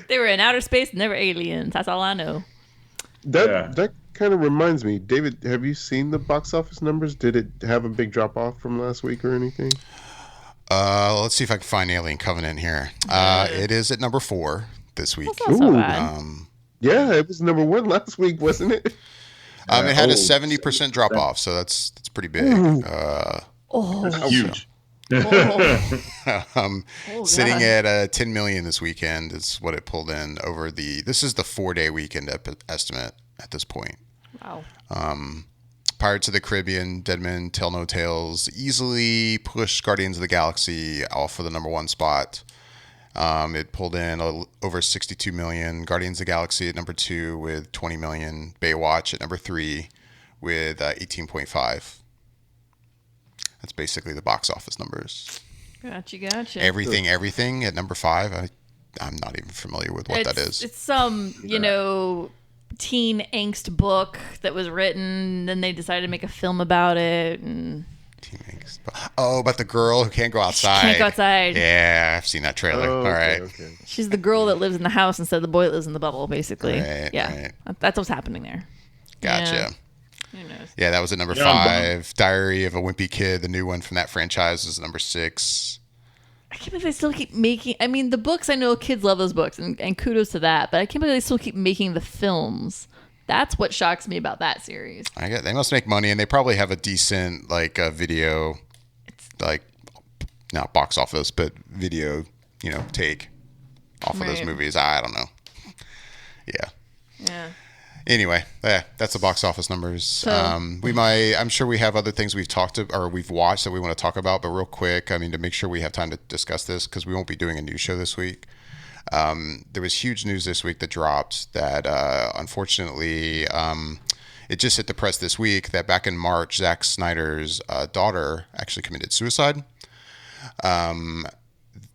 They were in outer space and they were aliens. That's all I know. That kind of reminds me, David, have you seen the box office numbers? Did it have a big drop off from last week or anything? Let's see if I can find Alien Covenant here. It is at number 4 this week. That's not so bad. Yeah, it was number 1 last week, wasn't it? It had a 70% drop off, so that's pretty big. That's huge. Sitting at 10 million this weekend is what it pulled in over this is the 4-day weekend estimate at this point. Wow. Pirates of the Caribbean, Dead Men Tell No Tales easily pushed Guardians of the Galaxy off for the number 1 spot. It pulled in over 62 million. Guardians of the Galaxy at number 2 with 20 million. Baywatch at number 3 with 18.5. That's basically the box office numbers. Gotcha. Everything at number 5. I'm not even familiar with what that is. It's some, teen angst book that was written. Then they decided to make a film about it. And teen angst. Oh, about the girl who can't go outside. She can't go outside. Yeah, I've seen that trailer. Oh, all right. Okay. She's the girl that lives in the house instead of the boy that lives in the bubble, basically. Right, yeah. Right. That's what's happening there. Gotcha. Yeah. Who knows? Yeah, that was at number 5. Diary of a Wimpy Kid, the new one from that franchise, is number 6. I can't believe they still keep making. I mean, the books, I know kids love those books, and kudos to that. But I can't believe they still keep making the films. That's what shocks me about that series. They must make money, and they probably have a decent video, not box office, but video, take off of those movies. I don't know. Yeah. Anyway, that's the box office numbers. So, I'm sure we have other things we've watched that we want to talk about, but real quick, to make sure we have time to discuss this, because we won't be doing a news show this week. There was huge news this week that dropped that, unfortunately, it just hit the press this week that back in March, Zack Snyder's daughter actually committed suicide.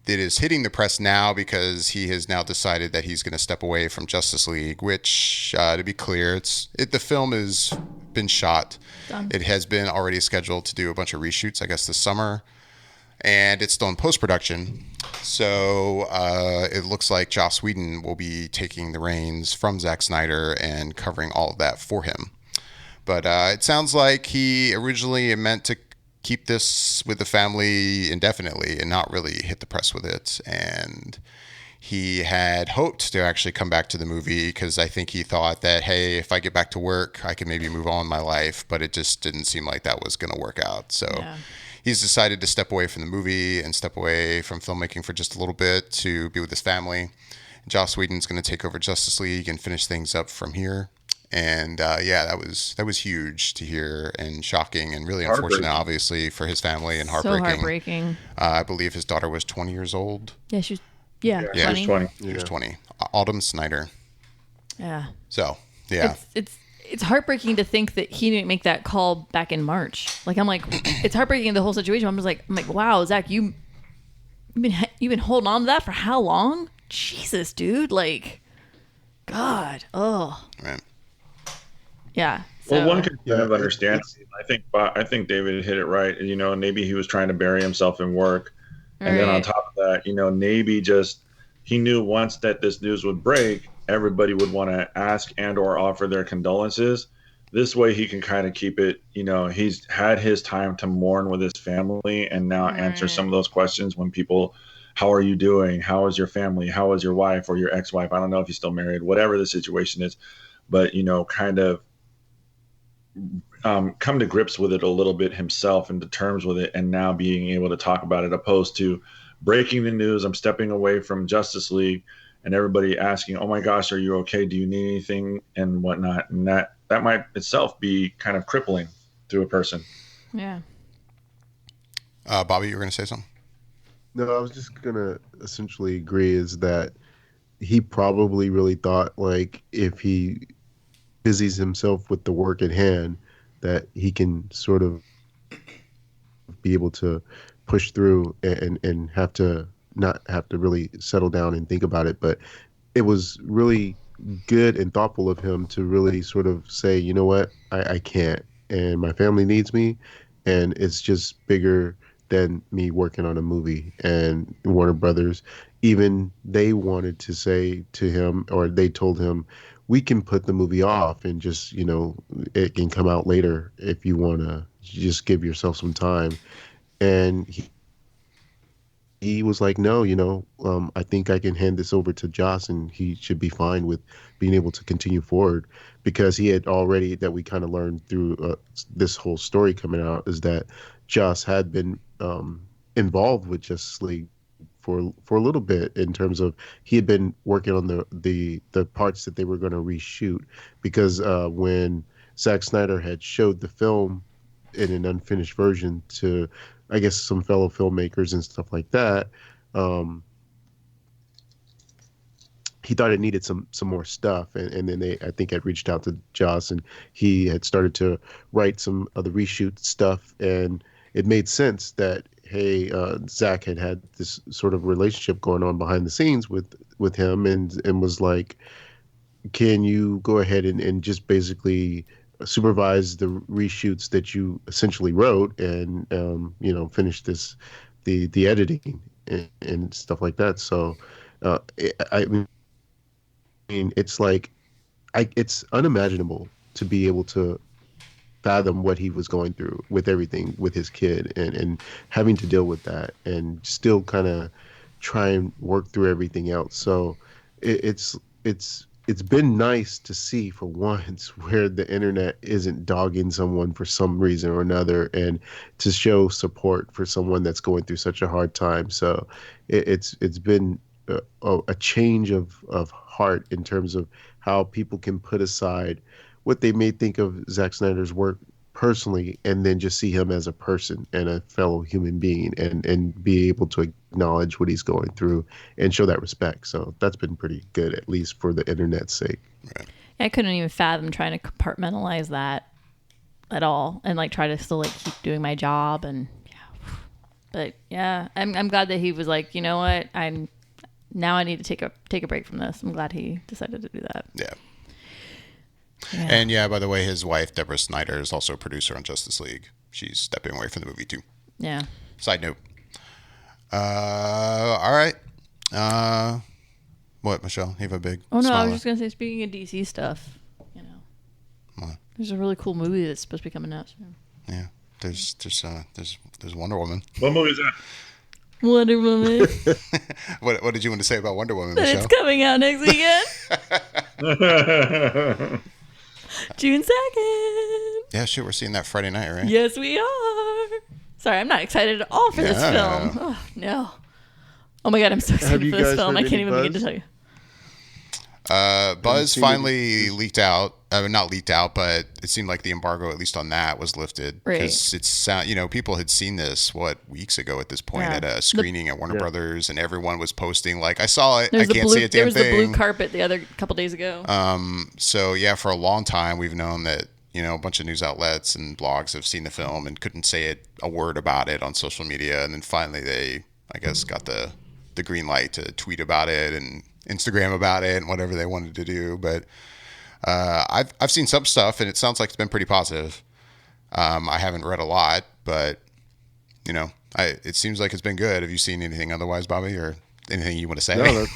It is hitting the press now because he has now decided that he's going to step away from Justice League, which, to be clear, the film has been shot. Done. It has been already scheduled to do a bunch of reshoots, I guess, this summer, and it's still in post-production. So it looks like Joss Whedon will be taking the reins from Zack Snyder and covering all of that for him. But it sounds like he originally meant to keep this with the family indefinitely and not really hit the press with it. And he had hoped to actually come back to the movie because I think he thought that, hey, if I get back to work, I can maybe move on in my life. But it just didn't seem like that was going to work out. So he's decided to step away from the movie and step away from filmmaking for just a little bit to be with his family. Joss Whedon's going to take over Justice League and finish things up from here. And that was huge to hear and shocking and really unfortunate, obviously, for his family and heartbreaking. So heartbreaking. I believe his daughter was 20 years old. Yeah, she was 20. She was 20. Autumn Snyder. Yeah. So, yeah. It's heartbreaking to think that he didn't make that call back in March. Like, I'm like, it's heartbreaking, the whole situation. I'm like, wow, Zach, you've been holding on to that for how long? Jesus, dude. Like, God. Oh. Right. Yeah. So. Well, one can kind of understand. I think David hit it right. Maybe he was trying to bury himself in work, and then on top of that, maybe he knew once that this news would break, everybody would want to ask and or offer their condolences. This way, he can kind of keep it. He's had his time to mourn with his family, and now answer some of those questions when people. How are you doing? How is your family? How is your wife or your ex-wife? I don't know if he's still married. Whatever the situation is, but kind of. Come to grips with it a little bit himself and to terms with it, and now being able to talk about it, opposed to breaking the news, I'm stepping away from Justice League, and everybody asking, oh my gosh, are you okay? Do you need anything? And whatnot. And that might itself be kind of crippling to a person. Yeah. Bobby, you were going to say something? No, I was just gonna essentially agree is that he probably really thought like if he busies himself with the work at hand, that he can sort of be able to push through and have to not have to really settle down and think about it. But it was really good and thoughtful of him to really sort of say, you know what, I can't, and my family needs me, and it's just bigger than me working on a movie. And Warner Brothers, even they wanted to say to him, or they told him, we can put the movie off and just, it can come out later if you want to just give yourself some time. And he was like, no, I think I can hand this over to Joss and he should be fine with being able to continue forward, because he had already, that we kind of learned through this whole story coming out, is that Joss had been involved with Justice League for a little bit, in terms of he had been working on the parts that they were going to reshoot, because when Zack Snyder had showed the film in an unfinished version to, I guess, some fellow filmmakers and stuff like that, he thought it needed some more stuff, and then they, I think, had reached out to Joss, and he had started to write some of the reshoot stuff, and it made sense that, hey, Zach had this sort of relationship going on behind the scenes with him, and was like, can you go ahead and just basically supervise the reshoots that you essentially wrote, and finish the editing and stuff like that. So I mean, it's like, it's unimaginable to be able to fathom what he was going through with everything with his kid, and having to deal with that and still kind of try and work through everything else. So it's been nice to see for once where the internet isn't dogging someone for some reason or another, and to show support for someone that's going through such a hard time. So it's been a change of heart in terms of how people can put aside what they may think of Zack Snyder's work personally, and then just see him as a person and a fellow human being, and be able to acknowledge what he's going through and show that respect. So that's been pretty good, at least for the internet's sake. Right. I couldn't even fathom trying to compartmentalize that at all, and like try to still like keep doing my job. And but yeah, I'm glad that he was like, you know what, I need to take a break from this. I'm glad he decided to do that. Yeah. Yeah. And yeah, by the way, his wife, Deborah Snyder, is also a producer on Justice League. She's stepping away from the movie too. Yeah. Side note. All right. What, Michelle? You have a big Oh no, smile I was on? just gonna say, speaking of DC stuff, What? there's a really cool movie that's supposed to be coming out soon. Yeah. There's Wonder Woman. What movie is that? Wonder Woman. What did you want to say about Wonder Woman, But Michelle? it's coming out next weekend, June 2nd. Yeah, shit, we're seeing that Friday night, right? Yes, we are. Sorry, I'm not excited at all for this Yeah. film. Oh, no. Oh my God, I'm so excited you for this guys film. heard I can't any even begin to buzz? tell you. Buzz seen finally leaked out. Not leaked out, but it seemed like the embargo, at least on that, was lifted. Right. Because it's, people had seen this, weeks ago at this point, Yeah. at a screening at Warner Yeah. Brothers, and everyone was posting, like, I saw it, There I was can't see a damn there was the thing. blue carpet the other couple days ago. So, yeah, for a long time, we've known that, a bunch of news outlets and blogs have seen the film and couldn't say a word about it on social media. And then finally they, I guess, got the green light to tweet about it and Instagram about it and whatever they wanted to do. But I've seen some stuff, and it sounds like it's been pretty positive. I haven't read a lot, but, it seems like it's been good. Have you seen anything otherwise, Bobby, or anything you want to say? No,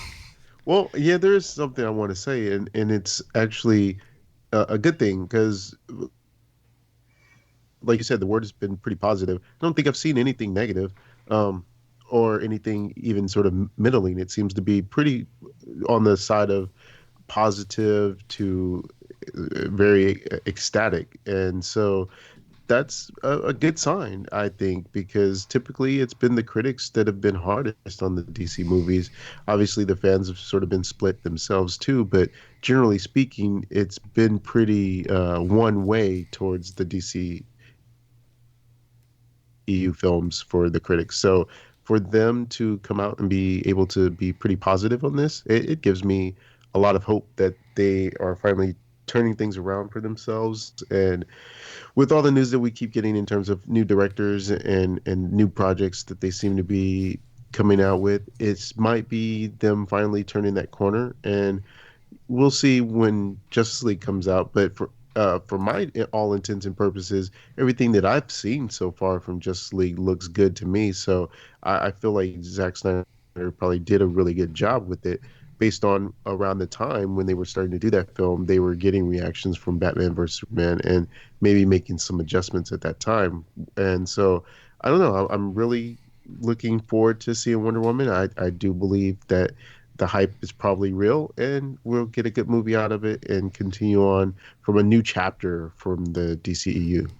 well, yeah, there is something I want to say, and it's actually a good thing, because, like you said, the word has been pretty positive. I don't think I've seen anything negative, or anything even sort of middling. It seems to be pretty on the side of positive to very ecstatic, and so that's a good sign, I think, because typically it's been the critics that have been hardest on the DC movies. Obviously, the fans have sort of been split themselves too, but generally speaking, it's been pretty one way towards the DC EU films for the critics. So for them to come out and be able to be pretty positive on this, it gives me a lot of hope that they are finally turning things around for themselves. And with all the news that we keep getting in terms of new directors and new projects that they seem to be coming out with, it might be them finally turning that corner. And we'll see when Justice League comes out. But for my all intents and purposes, everything that I've seen so far from Justice League looks good to me. So I feel like Zack Snyder probably did a really good job with it, based on around the time when they were starting to do that film, they were getting reactions from Batman vs Superman and maybe making some adjustments at that time. And so I don't know. I'm really looking forward to seeing Wonder Woman. I do believe that the hype is probably real, and we'll get a good movie out of it and continue on from a new chapter from the DCEU.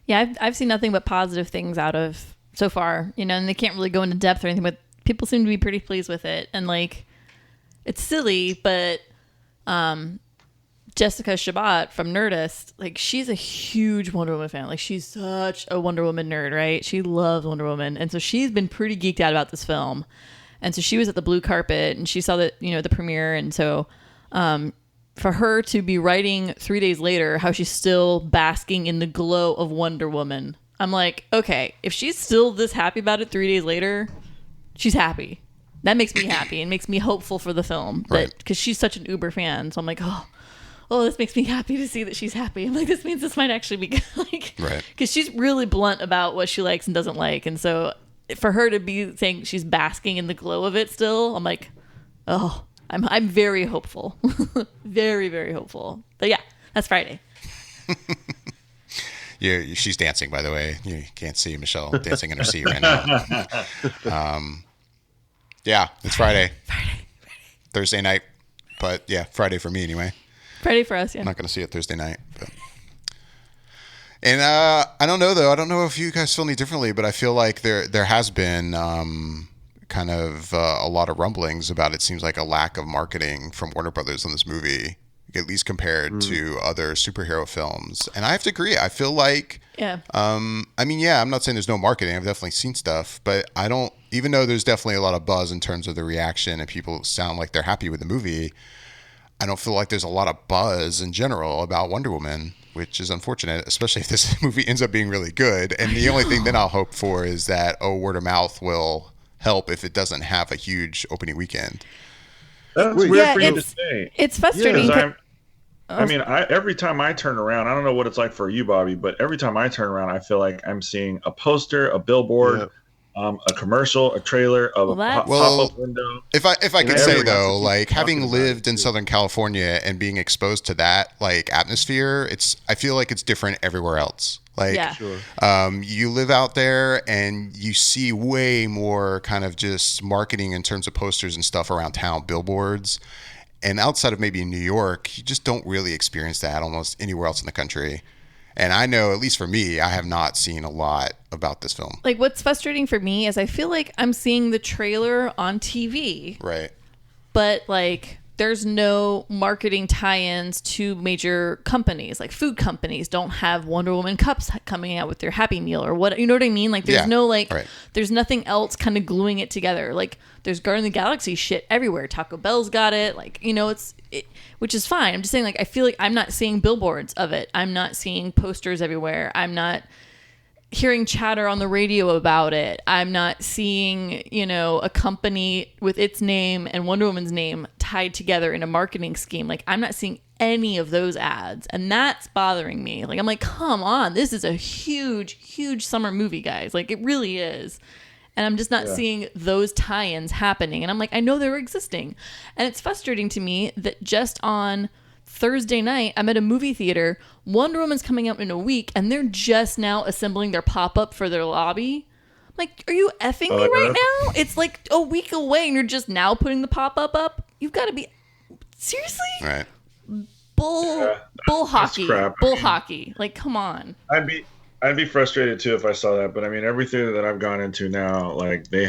Yeah, I've seen nothing but positive things out of so far, and they can't really go into depth or anything, but people seem to be pretty pleased with it. And like, it's silly, but Jessica Shabbat from Nerdist, like, she's a huge Wonder Woman fan. Like, she's such a Wonder Woman nerd, right? She loves Wonder Woman. And so she's been pretty geeked out about this film. And so she was at the blue carpet and she saw the premiere. And so for her to be writing 3 days later how she's still basking in the glow of Wonder Woman, I'm like, okay, if she's still this happy about it 3 days later, she's happy. That makes me happy and makes me hopeful for the film, right? Because she's such an Uber fan. So I'm like, oh, this makes me happy to see that she's happy. I'm like, this means this might actually be good. Like, right? Because she's really blunt about what she likes and doesn't like, and so for her to be saying she's basking in the glow of it still, I'm like, oh, I'm very hopeful, very, very hopeful. But yeah, that's Friday. Yeah, she's dancing, by the way. You can't see Michelle dancing in her seat right now. Yeah, it's Friday. Thursday night. But yeah, Friday for me anyway. Friday for us, yeah. I'm not going to see it Thursday night. But. And I don't know, though. I don't know if you guys feel any differently, but I feel like there has been kind of a lot of rumblings about, it seems like, a lack of marketing from Warner Brothers on this movie, at least compared to other superhero films. And I have to agree. I feel like, I'm not saying there's no marketing. I've definitely seen stuff, but I don't, even though there's definitely a lot of buzz in terms of the reaction and people sound like they're happy with the movie, I don't feel like there's a lot of buzz in general about Wonder Woman, which is unfortunate, especially if this movie ends up being really good. And the only thing then I'll hope for is that, word of mouth will help if it doesn't have a huge opening weekend. That's weird for you to say. It's frustrating. Yeah, every time I turn around, I don't know what it's like for you, Bobby, but every time I turn around, I feel like I'm seeing a poster, a billboard, a commercial, a trailer of a pop-up window. If I could say, though, like, having lived in Southern California and being exposed to that, like, atmosphere, I feel like it's different everywhere else. Like, you live out there and you see way more kind of just marketing in terms of posters and stuff around town, billboards. And outside of maybe New York, you just don't really experience that almost anywhere else in the country. And I know, at least for me, I have not seen a lot about this film. Like, what's frustrating for me is I feel like I'm seeing the trailer on TV. Right. But, like, there's no marketing tie-ins to major companies. Like, food companies don't have Wonder Woman cups coming out with their Happy Meal or what, you know what I mean? Like, there's there's nothing else kind of gluing it together. Like, there's Guardian of the Galaxy shit everywhere. Taco Bell's got it. Like, which is fine. I'm just saying, like, I feel like I'm not seeing billboards of it. I'm not seeing posters everywhere. I'm not hearing chatter on the radio about it. I'm not seeing, a company with its name and Wonder Woman's name tied together in a marketing scheme. Like, I'm not seeing any of those ads, and that's bothering me. Like, I'm like, come on, this is a huge, huge summer movie, guys. Like, it really is. And I'm just not seeing those tie-ins happening. And I'm like, I know they're existing. And it's frustrating to me that just on Thursday night, I'm at a movie theater. Wonder Woman's coming out in a week, and they're just now assembling their pop-up for their lobby. I'm like, are you effing me right now? It's like a week away, and you're just now putting the pop-up up? You've got to be... Seriously? Right. Bull hockey. Bull hockey. Like, come on. I'd be frustrated too if I saw that, but I mean, everything that I've gone into now, like, they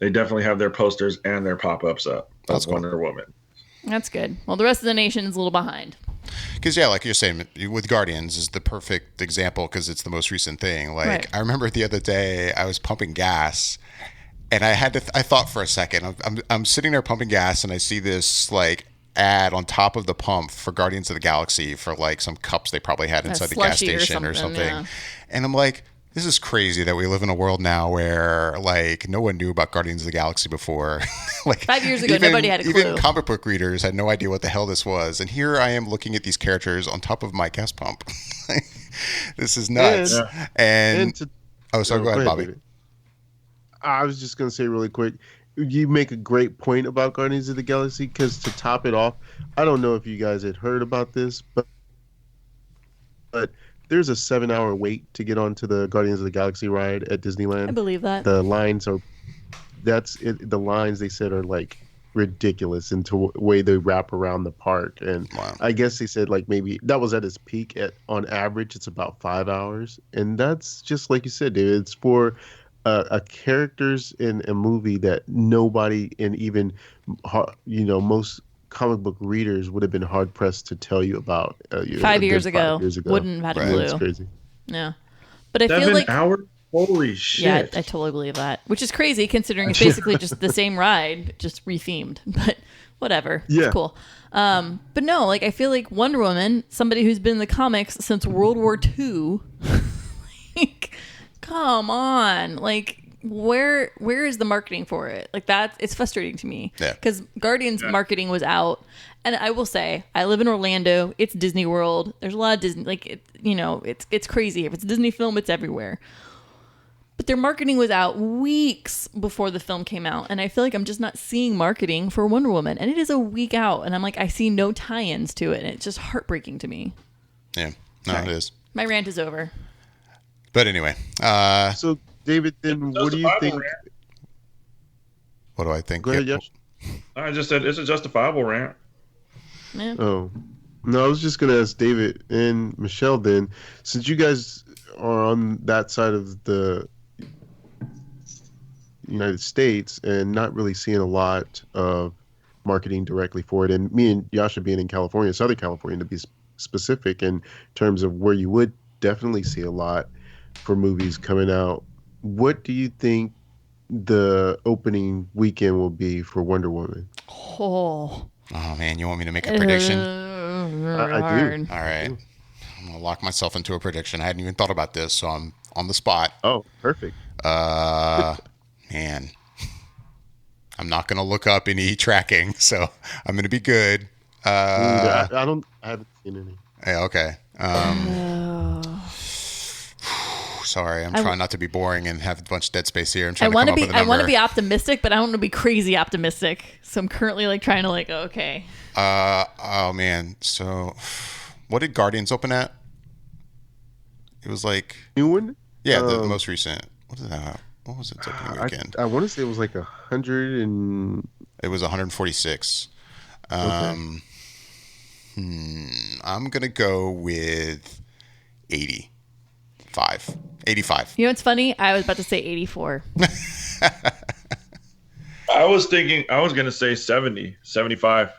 definitely have their posters and their pop-ups up of Wonder Woman. That's good. Well, the rest of the nation is a little behind. Because yeah, like you're saying, with Guardians is the perfect example because it's the most recent thing. Like Right. I remember the other day I was pumping gas, and I thought for a second. I'm sitting there pumping gas, and I see this like ad on top of the pump for Guardians of the Galaxy for like some cups they probably had inside the gas slushy or station or something, something. yeah. And I'm like, this is crazy that we live in a world now where like no one knew about Guardians of the Galaxy before. Like 5 years ago, nobody had a clue. Even comic book readers had no idea what the hell this was. And here I am looking at these characters on top of my gas pump. This is nuts. And go ahead, Bobby. David. I was just going to say really quick, you make a great point about Guardians of the Galaxy because to top it off, I don't know if you guys had heard about this, but there's a 7-hour wait to get onto the Guardians of the Galaxy ride at Disneyland. I believe that. The lines are, the lines they said are like ridiculous into the way they wrap around the park. And Wow. I guess they said like maybe that was at its peak on average, it's about 5 hours. And that's just like you said, David, it's for a characters in a movie that nobody and even, most comic book readers would have been hard pressed to tell you about 5 years ago. 5 years ago. Wouldn't have had a Right. clue. It's crazy. Yeah. But I 7 feel like hours? Holy shit. yeah, I totally believe that. Which is crazy considering it's basically just the same ride, just rethemed. But whatever. Yeah. It's cool. But no, like I feel like Wonder Woman, somebody who's been in the comics since World War II, like, come on. Like where is the marketing for it? Like it's frustrating to me. Yeah. Because Guardians marketing was out. And I will say, I live in Orlando. It's Disney World. There's a lot of Disney, like, it's crazy. If it's a Disney film, it's everywhere. But their marketing was out weeks before the film came out. And I feel like I'm just not seeing marketing for Wonder Woman. And it is a week out. And I'm like, I see no tie-ins to it. And it's just heartbreaking to me. Yeah, no, Sorry. it is. My rant is over. But anyway, So, David, then what do you think? what do I think? Go ahead, Yeah. Yash. I just said it's a justifiable rant. Yeah. Oh, no, I was just going to ask David and Michelle then, since you guys are on that side of the United States and not really seeing a lot of marketing directly for it, and me and Yasha being in California, Southern California to be specific in terms of where you would definitely see a lot for movies coming out, what do you think the opening weekend will be for Wonder Woman? Oh. Oh man, you want me to make a prediction? I do. All right, I'm gonna lock myself into a prediction. I hadn't even thought about this, so I'm on the spot. Oh, perfect. Man, I'm not gonna look up any tracking, so I'm gonna be good. I haven't seen any. Yeah, okay. Sorry, I'm trying not to be boring and have a bunch of dead space here. I'm trying to come up with a number. I want to be optimistic, but I don't want to be crazy optimistic. So I'm currently like trying to like, okay. Oh man. So, what did Guardians open at? It was like New one? the most recent. What is that? What was its opening weekend? I want to say it was like 100 and. It was 146. I'm gonna go with 85. You know what's funny? I was about to say 84. I was going to say 70, 75.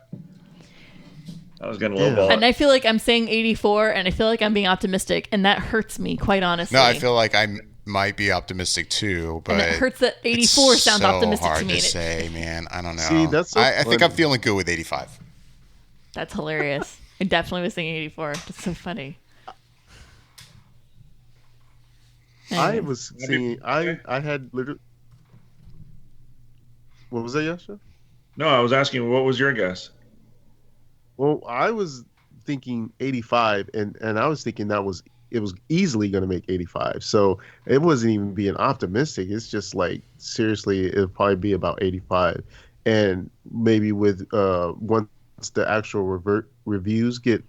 I was going to lowball And it. I feel like I'm saying 84, and I feel like I'm being optimistic, and that hurts me, quite honestly. No, I feel like I might be optimistic too, but and it hurts that 84 it's sounds so optimistic hard to me. to say, man. I don't know. See, that's so I think I'm funny. feeling good with 85. That's hilarious. I definitely was saying 84. That's so funny. I was seeing. I had literally. What was that, Yasha? No, I was asking, what was your guess? Well, I was thinking 85, and I was thinking it was easily going to make 85. So it wasn't even being optimistic. It's just like seriously, it'll probably be about 85, and maybe with once the actual reviews get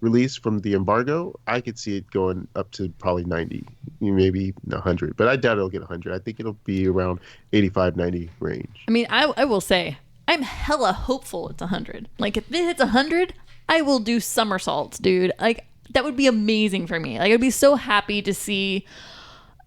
released from the embargo, I could see it going up to probably 90, maybe 100. But I doubt it'll get 100. I think it'll be around 85, 90 range. I mean, I will say, I'm hella hopeful it's 100. Like, if it hits 100, I will do somersaults, dude. Like, that would be amazing for me. Like, I'd be so happy to see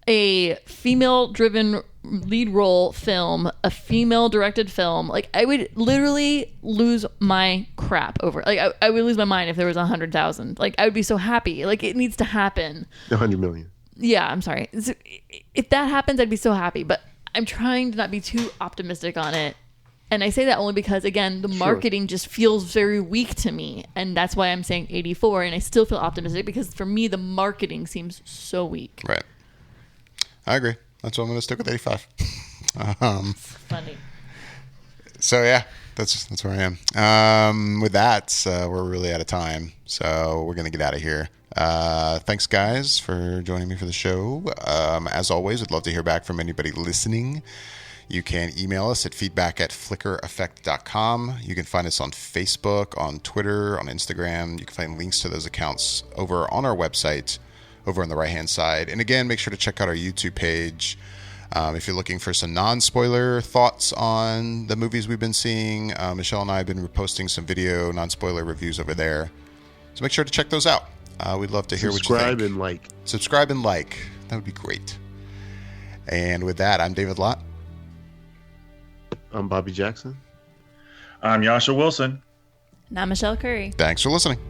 a female-driven lead role film, a female directed film, like I would literally lose my crap over. Like I would lose my mind if there was 100,000. Like I would be so happy. Like it needs to happen. 100 million. Yeah, I'm sorry. If that happens, I'd be so happy. But I'm trying to not be too optimistic on it. And I say that only because, again, the marketing just feels very weak to me. And that's why I'm saying 84. And I still feel optimistic because for me, the marketing seems so weak. Right. I agree. That's why I'm going to stick with 85. Funny. So, yeah, that's where I am. With that, we're really out of time. So we're going to get out of here. Thanks, guys, for joining me for the show. As always, I'd love to hear back from anybody listening. You can email us at feedback@flickereffect.com. You can find us on Facebook, on Twitter, on Instagram. You can find links to those accounts over on our website, over on the right-hand side. And again, make sure to check out our YouTube page. If you're looking for some non-spoiler thoughts on the movies we've been seeing, Michelle and I have been posting some video non-spoiler reviews over there. So make sure to check those out. We'd love to hear what you think. Subscribe and like. Subscribe and like. That would be great. And with that, I'm David Lott. I'm Bobby Jackson. I'm Yasha Wilson. Not Michelle Curry. Thanks for listening.